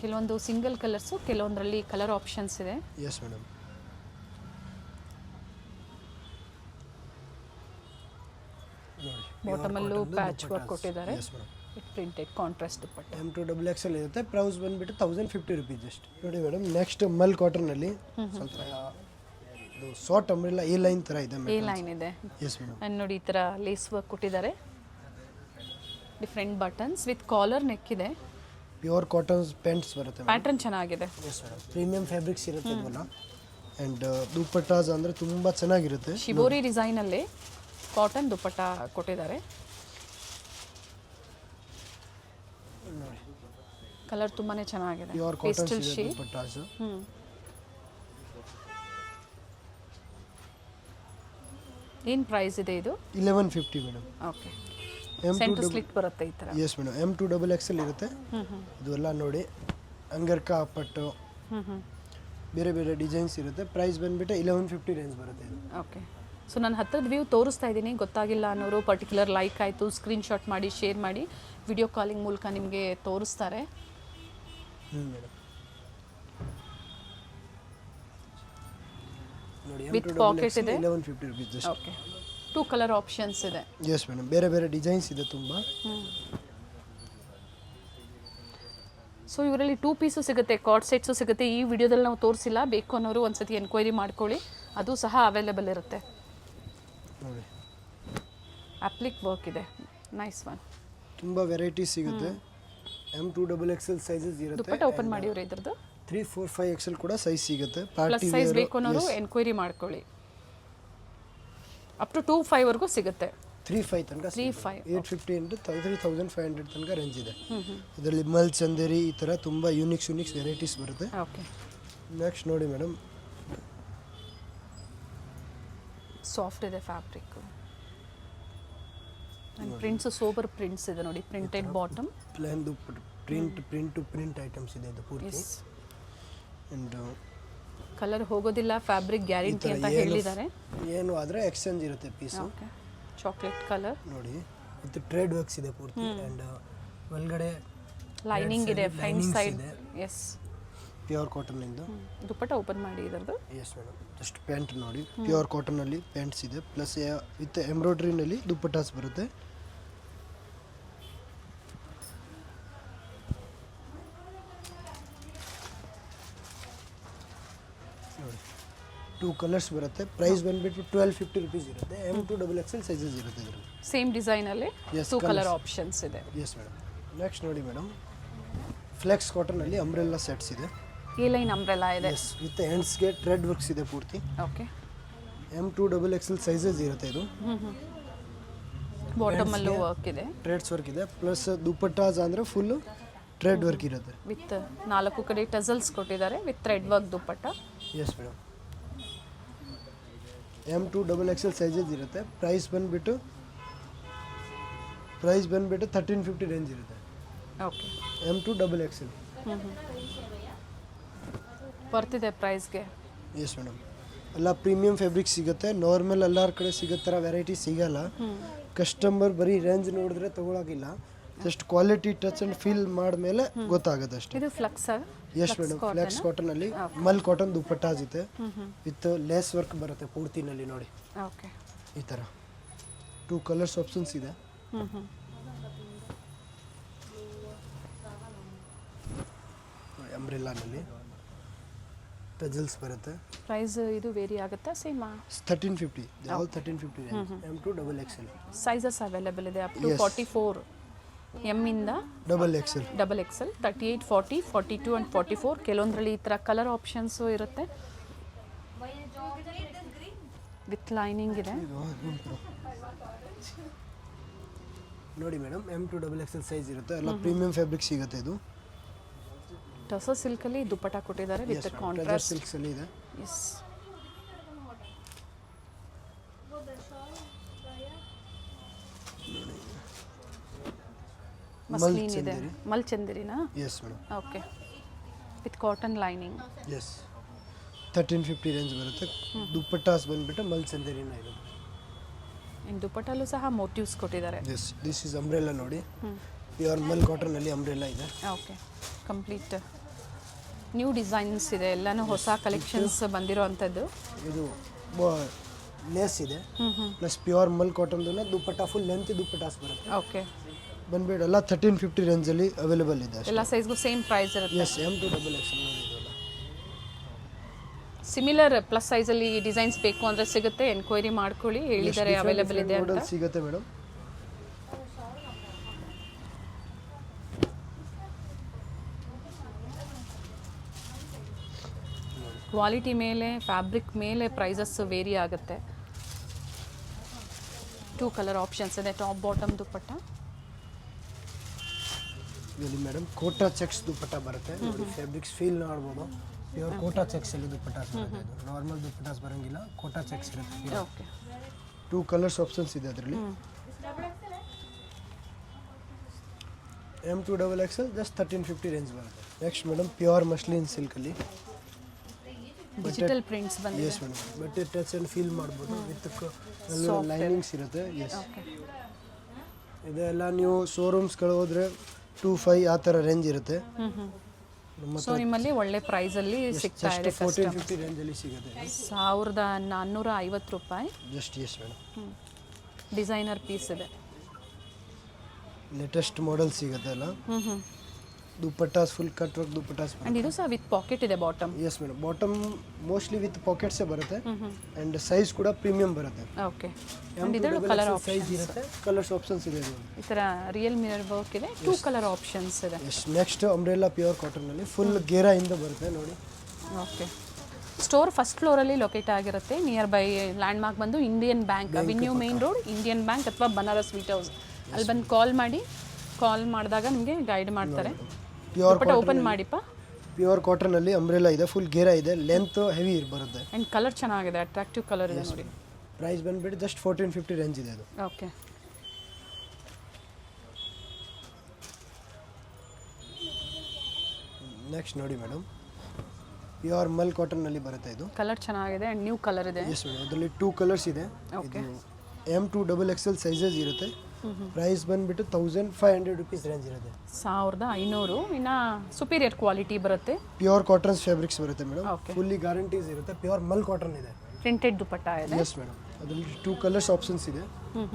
ಕೆಲವೊಂದು ಸಿಂಗಲ್ ಕಲರ್ಸು, ಕೆಲವೊಂದರಲ್ಲಿ ಕಲರ್ ಆಪ್ಷನ್ಸ್ ಇದೆ. Yes madam. ಬಾಟಮಲ್ಲೂ ಪ್ಯಾಚ್ ವರ್ಕ್ ಕೊಟ್ಟಿದ್ದಾರೆ. Yes madam. With printed contrast dupatta. M2XL ಇರುತ್ತೆ. ಪ್ರೈಸ್ ಬಂದುಬಿಟ್ಟು 1050 rupees ಜಸ್ಟ್. ನೋಡಿ ಮೇಡಮ್, ನೆಕ್ಸ್ಟ್ ಮಲ್ ಕಾಟನಲ್ಲಿ ಸ್ವಲ್ಪ ಇದು ಶಾರ್ಟ್ ಅಂಬ್ರೆಲ್ಲ ಎ ಲೈನ್ ಥರ ಇದೆ. ಎ ಲೈನ್ ಇದೆ. Yes madam. ಆ್ಯಂಡ್ ನೋಡಿ ಈ ಥರ ಲೇಸ್ ವರ್ಕ್ ಕೊಟ್ಟಿದ್ದಾರೆ. Different buttons with collar neck ಇದೆ. ಪ್ಯೂರ್ ಕಾಟನ್ಸ್ ಪ್ಯಾಂಟ್ಸ್ ಬರುತ್ತೆ. ಪ್ಯಾಟರ್ನ್ ಚೆನ್ನಾಗಿದೆ. Yes madam. ಪ್ರೀಮಿಯಂ ಫ್ಯಾಬ್ರಿಕ್ಸ್ ಇರುತ್ತೆ ಇದೆಲ್ಲ. ಆ್ಯಂಡ್ ದುಪ್ಪಟ್ಟಾಸ್ ಅಂದರೆ ತುಂಬ ಚೆನ್ನಾಗಿರುತ್ತೆ. ಶಿಬೋರಿ ಡಿಸೈನಲ್ಲಿ ಕಾಟನ್ ದುಪ್ಪಟ್ಟ ಕೊಟ್ಟಿದ್ದಾರೆ. ಕಲರ್ ತುಂಬಾ ಚೆನ್ನಾಗಿದೆ. ಪ್ಯೂರ್ ಕಾಟನ್ಸ್ ಇದೆ ದುಪ್ಪಟ್ಟಾಸ್. ಏನು ಪ್ರೈಸ್ ಇದೆ ಇದು? 1150 ಮೇಡಮ್. ಓಕೆ. ಸೆಂಟರ್ ಸ್ಲಿಟ್ ಬರುತ್ತೆ ಈ ಥರ. Yes madam. M2XL ಇರುತ್ತೆ. ಇದೆಲ್ಲ ನೋಡಿ ಅಂಗರ್ಕಾ ಪಟ್ಟು ಬೇರೆ ಬೇರೆ ಡಿಸೈನ್ಸ್ ಇರುತ್ತೆ. ಪ್ರೈಸ್ ಬಂದುಬಿಟ್ಟು 1150 ರೇಂಜ್ ಬರುತ್ತೆ ಇದು. ಓಕೆ. ಸೊ ನಾನು ಹತ್ತಿರದ ವ್ಯೂ ತೋರಿಸ್ತಾ ಇದ್ದೀನಿ. ಗೊತ್ತಾಗಿಲ್ಲ ಅನ್ನೋರು ಪರ್ಟಿಕ್ಯುಲರ್ ಲೈಕ್ ಆಯಿತು ಸ್ಕ್ರೀನ್ಶಾಟ್ ಮಾಡಿ ಶೇರ್ ಮಾಡಿ ವಿಡಿಯೋ ಕಾಲಿಂಗ್ ಮೂಲಕ ನಿಮಗೆ ತೋರಿಸ್ತಾರೆ. ಮೇಡಮ್ ನೋಡಿ. ವಿತ್ ಪಾಕೆಟ್ ಇದೆ. 1150 rupees ಜಸ್ಟ್. ಓಕೆ. 2 ಕಲರ್ ಆಪ್ಷನ್ಸ್ ಇದೆ. Yes madam. ಬೇರೆ ಬೇರೆ ಡಿಸೈನ್ಸ್ ಇದೆ ತುಂಬ. ಸೊ ಇವರಲ್ಲಿ 2 ಪೀಸು ಸಿಗುತ್ತೆ, ಕಾರ್ಡ್ ಸೆಟ್ಸು ಸಿಗುತ್ತೆ. ಈ ವಿಡಿಯೋದಲ್ಲಿ ನಾವು ತೋರಿಸಿಲ್ಲ. ಬೇಕು ಅನ್ನೋರು ಒಂದ್ಸತಿ ಎನ್ಕ್ವೈರಿ ಮಾಡ್ಕೊಳ್ಳಿ, ಅದು ಸಹ ಅವೈಲೇಬಲ್ ಇರುತ್ತೆ. ನೋಡಿ ಅಪ್ಲಿಕ್ ವರ್ಕ್ ಇದೆ. Nice one. ತುಂಬ ವೆರೈಟಿ ಸಿಗುತ್ತೆ. M2XXL ಸೈಜಸ್ ಇರುತ್ತೆ. ದುಪ್ಪಟ್ಟ ಓಪನ್ ಮಾಡಿವ್ರಿ ಇದ್ರದ್ದು 3, 4, 5XL ಕೂಡ ಸೈಜ್ ಸಿಗುತ್ತೆ. ಪ್ಲಸ್ ಪಾರ್ಟಿ ಸೈಜ್ ಬೇಕು ಅನ್ನೋರು ಎನ್ಕ್ವೈರಿ ಮಾಡ್ಕೊಳ್ಳಿ. ಅಪ್ ಟು 2.5 ವರೆಗೂ ಸಿಗುತ್ತೆ. 3.5 ತನಕ 3.5 850 ಇಂಟು 3500 ತನಕ ರೇಂಜ್ ಇದೆ. ಇದರಲ್ಲಿ ಮಲ್ ಚಂದೇರಿ ಈ ಥರ ತುಂಬ ಯೂನಿಕ್ಸ್ ವೆರೈಟೀಸ್ ಬರುತ್ತೆ. ಓಕೆ, ನೆಕ್ಸ್ಟ್ ನೋಡಿ ಮೇಡಮ್, ಸಾಫ್ಟ್ ಇದೆ fabric and prints sober prints ಇದೆ ನೋಡಿ. ಪ್ರಿಂಟೆಡ್ ಬಾಟಮ್, ಪ್ಲೇನ್ ದುಪ್ಪಟ್ಟು, ಪ್ರಿಂಟ್ ಐಟಮ್ಸ್ ಇದೆ ಇದು ಪೂರ್ತಿ. ಆ್ಯಂಡ್ ಕಲರ್ ಹೋಗೋದಿಲ್ಲ, ಫ್ಯಾಬ್ರಿಕ್ ಗ್ಯಾರಂಟಿ ಅಂತ ಹೇಳಿದ್ದಾರೆ. ಏನು ಆದರೆ ಎಕ್ಸ್ಚೇಂಜ್ ಇರುತ್ತೆ ಪೀಸು. ಓಕೆ, ಚಾಕ್ಲೇಟ್ ಕಲರ್ ನೋಡಿ, ಇದು ಟ್ರೇಡ್ ವರ್ಕ್ಸ್ ಇದೆ ಪೂರ್ತಿ. ಆ್ಯಂಡ್ ಒಳಗಡೆ ಲೈನಿಂಗ್ ಇದೆ front side. Yes, pure cotton ಇಂದು ದುಪ್ಪಟ್ಟ ಓಪನ್ ಮಾಡಿ ಇದರದ್ದು. ಎಸ್ ಮೇಡಮ್, ಜಸ್ಟ್ ಪ್ಯಾಂಟ್ ನೋಡಿ, ಪ್ಯೂರ್ ಕಾಟನ್ ಅಲ್ಲಿ ಪ್ಯಾಂಟ್ಸ್ ಇದೆ, ಪ್ಲಸ್ ವಿತ್ ಎಂಬ್ರಾಯ್ಡ್ರಿನಲ್ಲಿ ದುಪ್ಪಟ್ಟಾಸ್ ಬರುತ್ತೆ. ನೋಡಿ, 2 ಕಲರ್ಸ್ ಬರುತ್ತೆ. ಪ್ರೈಸ್ ಬಂದ್ಬಿಟ್ಟು 1250 ರುಪೀಸ್ ಇರುತ್ತೆ. M2XXL ಸೈಜಸ್ ಇರುತ್ತೆ ಇದರಲ್ಲಿ. ಸೇಮ್ ಡಿಸೈನ್ ಅಲ್ಲಿ 2 ಕಲರ್ ಆಪ್ಷನ್ಸ್ ಇದೆ. Yes madam. ನೆಕ್ಸ್ಟ್ ನೋಡಿ ಮೇಡಮ್, ಫ್ಲೆಕ್ಸ್ ಕಾಟನ್ ಅಲ್ಲಿ ಅಂಬ್ರೆಲ್ಲಾ ಸೆಟ್ಸ್ ಇದೆ. ಎ ಲೈನ್ ಅಂಬ್ರೆಲಾ ಇದೆ. ಎಸ್, ವಿತ್ ಎಂಡ್ಸ್ಗೆ ಥ್ರೆಡ್ ವರ್ಕ್ಸ್ ಇದೆ ಪೂರ್ತಿ. ಓಕೆ, M2XXL ಸೈಜಸ್ ಇರುತ್ತೆ ಇದು. ಬಾಟಮ್ ಅಲ್ಲೂ ವರ್ಕ್ ಇದೆ, ಥ್ರೆಡ್ಸ್ ವರ್ಕ್ ಇದೆ, ಪ್ಲಸ್ ದುಪ್ಪಟ್ಟಾಸ್ ಅಂದರೆ ಫುಲ್ಲು ಥ್ರೆಡ್ ವರ್ಕ್ ಇರುತ್ತೆ. ವಿತ್ 4 ಕಡೆ ಟಸಲ್ಸ್ ಕೊಟ್ಟಿದ್ದಾರೆ with thread work dupatta. Yes madam, M2XXL sizes ಇರುತ್ತೆ. ಪ್ರೈಸ್ ಬಂದುಬಿಟ್ಟು 1350 ರೇಂಜ್ ಇರುತ್ತೆ. ಓಕೆ, M2XXL ಬರ್ತಿದೆ ಪ್ರೈಸ್ಗೆ. ಎಸ್ ಮೇಡಮ್, ಎಲ್ಲ ಪ್ರೀಮಿಯಂ ಫ್ಯಾಬ್ರಿಕ್ ಸಿಗುತ್ತೆ. ನಾರ್ಮಲ್ ಎಲ್ಲರ ಕಡೆ ಸಿಗೋ ಥರ ವೆರೈಟಿ ಸಿಗಲ್ಲ. ಕಸ್ಟಮರ್ ಬರೀ ರೇಂಜ್ ನೋಡಿದ್ರೆ ತೊಗೊಳಗಿಲ್ಲ, just quality touch and feel ಮಾಡಿದ್ಮೇಲೆ ಗೊತ್ತಾಗುತ್ತೆ ಅಷ್ಟೇ. ಇದು flax. Yes madam, flex cotton ಅಲ್ಲಿ ಮಲ್ ಕಾಟನ್ ದುಪ್ಪಟ್ಟಾಸ್ ಇದೆ ವಿತ್ ಲೇಸ್ ವರ್ಕ್ ಬರುತ್ತೆ ಪೂರ್ತಿನಲ್ಲಿ ನೋಡಿ. ಓಕೆ, ಈ ಥರ 2 ಕಲರ್ಸ್ ಆಪ್ಷನ್ಸ್ ಇದೆ. ಅಂಬ್ರೆಲ್ಲಾನಲ್ಲಿ ಟಜಲ್ಸ್ ಬರುತ್ತೆ. ಪ್ರೈಸ್ ಇದು ವೇರಿ ಆಗುತ್ತಾ? Same 1350, all 1350 M2XXL sizes available ಇದೆ. ಅಪ್ ಟು 44 ಎಮ್ ಇಂದ XXL, XXL 38, 40, 42 ಆ್ಯಂಡ್ 44. ಕೆಲವೊಂದರಲ್ಲಿ ಈ ಥರ ಕಲರ್ ಆಪ್ಷನ್ಸು ಇರುತ್ತೆ. ವಿತ್ ಲೈನಿಂಗ್ ಇದೆ ನೋಡಿ ಮೇಡಮ್. M2XXL ಸೈಜ್ ಇರುತ್ತೆ. ಎಲ್ಲ ಪ್ರೀಮಿಯಂ ಫ್ಯಾಬ್ರಿಕ್ ಸಿಗುತ್ತೆ. ಇದು ಟಸ ಸಿಲ್ಕಲ್ಲಿ ದುಪ್ಪಟ್ಟ ಕೊಟ್ಟಿದ್ದಾರೆ ವಿತ್ ಕಾಂಟ್ರಾಸ್ಟ್ ಸಿಲ್ಕ್ಸ್ ಅಲ್ಲಿ ಇದೆ. ಎಸ್, ಮಸ್ಲಿನ್ ಇದೆ. ಮಲ್ ಚಂದೇರಿನಾ? Yes madam. Okay, with cotton lining. Yes, 1350 range ಬರುತ್ತೆ. ದುಪ್ಪಟ್ಟಾಸ್ ಬಂದ್ಬಿಟ್ಟು ಮಲ್ ಚಂದೇರಿನ ಇದೆ. ಇನ್ನು ದುಪ್ಪಟ್ಟಲ್ಲೂ ಸಹ ಮೋಟಿವ್ಸ್ ಕೊಟ್ಟಿದ್ದಾರೆ. ಎಸ್, ದಿಸ್ ಇಸ್ ಅಂಬ್ರೆಲ್ಲಾ ನೋಡಿ, ಪ್ಯೂರ್ ಮಲ್ ಕಾಟನ್ ಅಲ್ಲಿ ಅಂಬ್ರೆಲ್ಲಾ ಇದೆ. ಓಕೆ, ಕಂಪ್ಲೀಟ್ ನ್ಯೂ ಡಿಸೈನ್ಸ್ ಇದೆ, ಎಲ್ಲಾನು ಹೊಸ ಕಲೆಕ್ಷನ್ಸ್ ಬಂದಿರೋ ಅಂಥದ್ದು. ಇದು ಲೇಸ್ ಇದೆ, plus pure mul cotton dupatta full length dupattas ಬರುತ್ತೆ. ಓಕೆ, ಬಂದ್ಬಿಟ್ಟು ಎಲ್ಲ 1350 ರೇಂಜಲ್ಲಿ ಅವೈಲೇಬಲ್ ಇದೆ. ಎಲ್ಲ ಸೈಜ್ಗೂ ಸೇಮ್ ಪ್ರೈಸ್ ಇರುತ್ತೆ. ಎಸ್, M2XXL ನೋಡಿದ್ವಲ್ಲ. ಸಿಮಿಲರ್ ಪ್ಲಸ್ ಸೈಜಲ್ಲಿ ಡಿಸೈನ್ಸ್ ಬೇಕು ಅಂದರೆ ಸಿಗುತ್ತೆ, ಎನ್ಕ್ವೈರಿ ಮಾಡ್ಕೊಳ್ಳಿ, ಹೇಳಿದ್ದಾರೆ ಅವೈಲೇಬಲ್ ಇದೆ ಅಂತ. ಸಿಗುತ್ತೆ ಮೇಡಮ್. ಕ್ವಾಲಿಟಿ ಮೇಲೆ, ಫ್ಯಾಬ್ರಿಕ್ ಮೇಲೆ ಪ್ರೈಸಸ್ ವೇರಿ ಆಗುತ್ತೆ. 2 ಕಲರ್ ಆಪ್ಷನ್ಸ್ ಇದೆ, ಟಾಪ್ ಬಾಟಮ್ ದುಪ್ಪಟ್ಟ. ಇಲ್ಲಿ ಮೇಡಮ್ ಕೋಟಾ ಚೆಕ್ಸ್ ದುಪ್ಪಟ್ಟ ಬರುತ್ತೆ ನೋಡಿ. ಫ್ಯಾಬ್ರಿಕ್ಸ್ ಫೀಲ್ ಮಾಡ್ಬೋದು. ಪ್ಯೂರ್ ಕೋಟಾ ಚೆಕ್ಸ್ ಅಲ್ಲಿ ದುಪ್ಪಟ್ಟಾಸ್ ಬರುತ್ತೆ. ಇದು ನಾರ್ಮಲ್ ದುಪ್ಪಟ್ಟಾಸ್ ಬರೋಂಗಿಲ್ಲ, ಕೋಟಾ ಚೆಕ್ಸ್ ಇರುತ್ತೆ. ಓಕೆ, 2 ಕಲರ್ಸ್ ಆಪ್ಷನ್ಸ್ ಇದೆ ಅದರಲ್ಲಿ. M2XXL ಜಸ್ಟ್ 1350 ರೇಂಜ್ ಬರುತ್ತೆ. ನೆಕ್ಸ್ಟ್ ಮೇಡಮ್, ಪ್ಯೂರ್ ಮಸ್ಲಿನ್ ಸಿಲ್ಕಲ್ಲಿ ಡಿಜಿಟಲ್ ಪ್ರಿಂಟ್ಸ್ ಬಂದಿದೆ. ಎಸ್ ಮೇಡಮ್, ಬಟ್ಟೆ ಟಚ್ ಆ್ಯಂಡ್ ಫೀಲ್ ಮಾಡ್ಬೋದು. ವಿತ್ ಲೈನಿಂಗ್ಸ್ ಇರುತ್ತೆ. ಎಸ್, ಇದೆಲ್ಲ ನೀವು ಶೋರೂಮ್ಸ್ಗಳು ಹೋದರೆ 2.5 ಆ ಥರ ರೇಂಜ್ ಇರುತ್ತೆ. ಸೊ ನಿಮ್ಮಲ್ಲಿ ಒಳ್ಳೆ ಪ್ರೈಸಲ್ಲಿ ಸಿಗ್ತಾ ಇದೆ. 1450 ರೇಂಜಲ್ಲಿ ಸಿಗುತ್ತೆ. 1450 ರೂಪಾಯಿ just. Yes madam, designer piece ಇದೆ. ಲೇಟೆಸ್ಟ್ ಮಾಡೆಲ್ ಸಿಗುತ್ತೆ ಅಲ್ಲ. Dupattas full cut work dupattas and ಇದು ಸಹ ವಿತ್ ಪಾಕೆಟ್ ಇದೆ bottom. Yes madam, bottom mostly with ಪಾಕೆಟ್ಸೇ ಬರುತ್ತೆ ಆ್ಯಂಡ್ ಸೈಜ್ ಕೂಡ ಪ್ರೀಮಿಯಂ ಬರುತ್ತೆ. ಓಕೆ. ಆ್ಯಂಡ್ ಇದರಲ್ಲೂ ಕಲರ್ ಸೈಜ್ ಇರುತ್ತೆ, ಕಲರ್ಸ್ ಆಪ್ಷನ್ಸ್ ಇದೆ. ಈ ಥರ ರಿಯಲ್ ಮಿರರ್ ವರ್ಕ್ ಇದೆ, 2 ಕಲರ್ ಆಪ್ಷನ್ಸ್ ಇದೆ. ಎಸ್. ನೆಕ್ಸ್ಟ್ ಅಂಬ್ರೆಲಾ ಪ್ಯೂರ್ ಕಾಟನ್ನಲ್ಲಿ ಫುಲ್ ಗೇರಾಯಿಂದ ಬರುತ್ತೆ ನೋಡಿ. ಓಕೆ. ಸ್ಟೋರ್ ಫಸ್ಟ್ ಫ್ಲೋರಲ್ಲಿ ಲೊಕೇಟ್ ಆಗಿರುತ್ತೆ. ನಿಯರ್ ಬೈ ಲ್ಯಾಂಡ್ಮಾರ್ಕ್ ಬಂದು Indian bank, avenue main road, Indian bank ಅಥವಾ ಬನಾರಸ್ ಸ್ವೀಟ್ ಹೌಸ್. ಅಲ್ಲಿ ಬಂದು ಕಾಲ್ ಮಾಡಿ, ಕಾಲ್ ಮಾಡಿದಾಗ ನಿಮಗೆ ಗೈಡ್ ಮಾಡ್ತಾರೆ. ಪ್ಯೂರ್ ಓಪನ್ ಮಾಡಿಪ್ಪ. ಪ್ಯೂರ್ ಕಾಟನಲ್ಲಿ ಅಂಬ್ರೆಲಾ ಇದೆ, ಫುಲ್ ಗೇರಾ ಇದೆ, ಲೆಂತ್ ಹೆವಿ ಬರುತ್ತೆ. ಆ್ಯಂಡ್ ಕಲರ್ ಚೆನ್ನಾಗಿದೆ, ಅಟ್ರಾಕ್ಟಿವ್ ಕಲರ್ ಇದೆ ನೋಡಿ. ಪ್ರೈಸ್ ಬಂದುಬಿಟ್ಟು ಜಸ್ಟ್ 1450 ರೇಂಜ್ ಇದೆ ಅದು. ಓಕೆ. ನೆಕ್ಸ್ಟ್ ನೋಡಿ ಮೇಡಮ್, ಪ್ಯೂರ್ ಮಲ್ ಕಾಟನ್ನಲ್ಲಿ ಬರುತ್ತೆ ಇದು. ಕಲರ್ ಚೆನ್ನಾಗಿದೆ ಆ್ಯಂಡ್ ನ್ಯೂ ಕಲರ್ ಇದೆ. ಎಸ್ ಮೇಡಮ್, ಅದರಲ್ಲಿ 2 ಕಲರ್ಸ್ ಇದೆ. ಓಕೆ. M2 XXL ಸೈಜಸ್ ಇರುತ್ತೆ. ಪ್ರೈಸ್ ಬಂದುಬಿಟ್ಟು 1500 ರುಪೀಸ್ ರೇಂಜ್ ಇರುತ್ತೆ. 1500. ಇನ್ನು ಸುಪೀರಿಯರ್ ಕ್ವಾಲಿಟಿ ಬರುತ್ತೆ. ಪ್ಯೂರ್ ಕಾಟನ್ಸ್ ಫ್ಯಾಬ್ರಿಕ್ಸ್ ಬರುತ್ತೆ ಮೇಡಮ್. Okay. ಫುಲ್ಲಿ ಗ್ಯಾರಂಟೀಸ್ ಇರುತ್ತೆ. ಪ್ಯೂರ್ ಮಲ್ ಕಾಟನ್ ಇದೆ. ಪ್ರಿಂಟೆಡ್ ದುಪಟ್ಟ ಇದೆ. ಎಸ್ ಮೇಡಮ್, ಅದರಲ್ಲಿ 2 ಕಲರ್ಸ್ ಆಪ್ಷನ್ಸ್ ಇದೆ.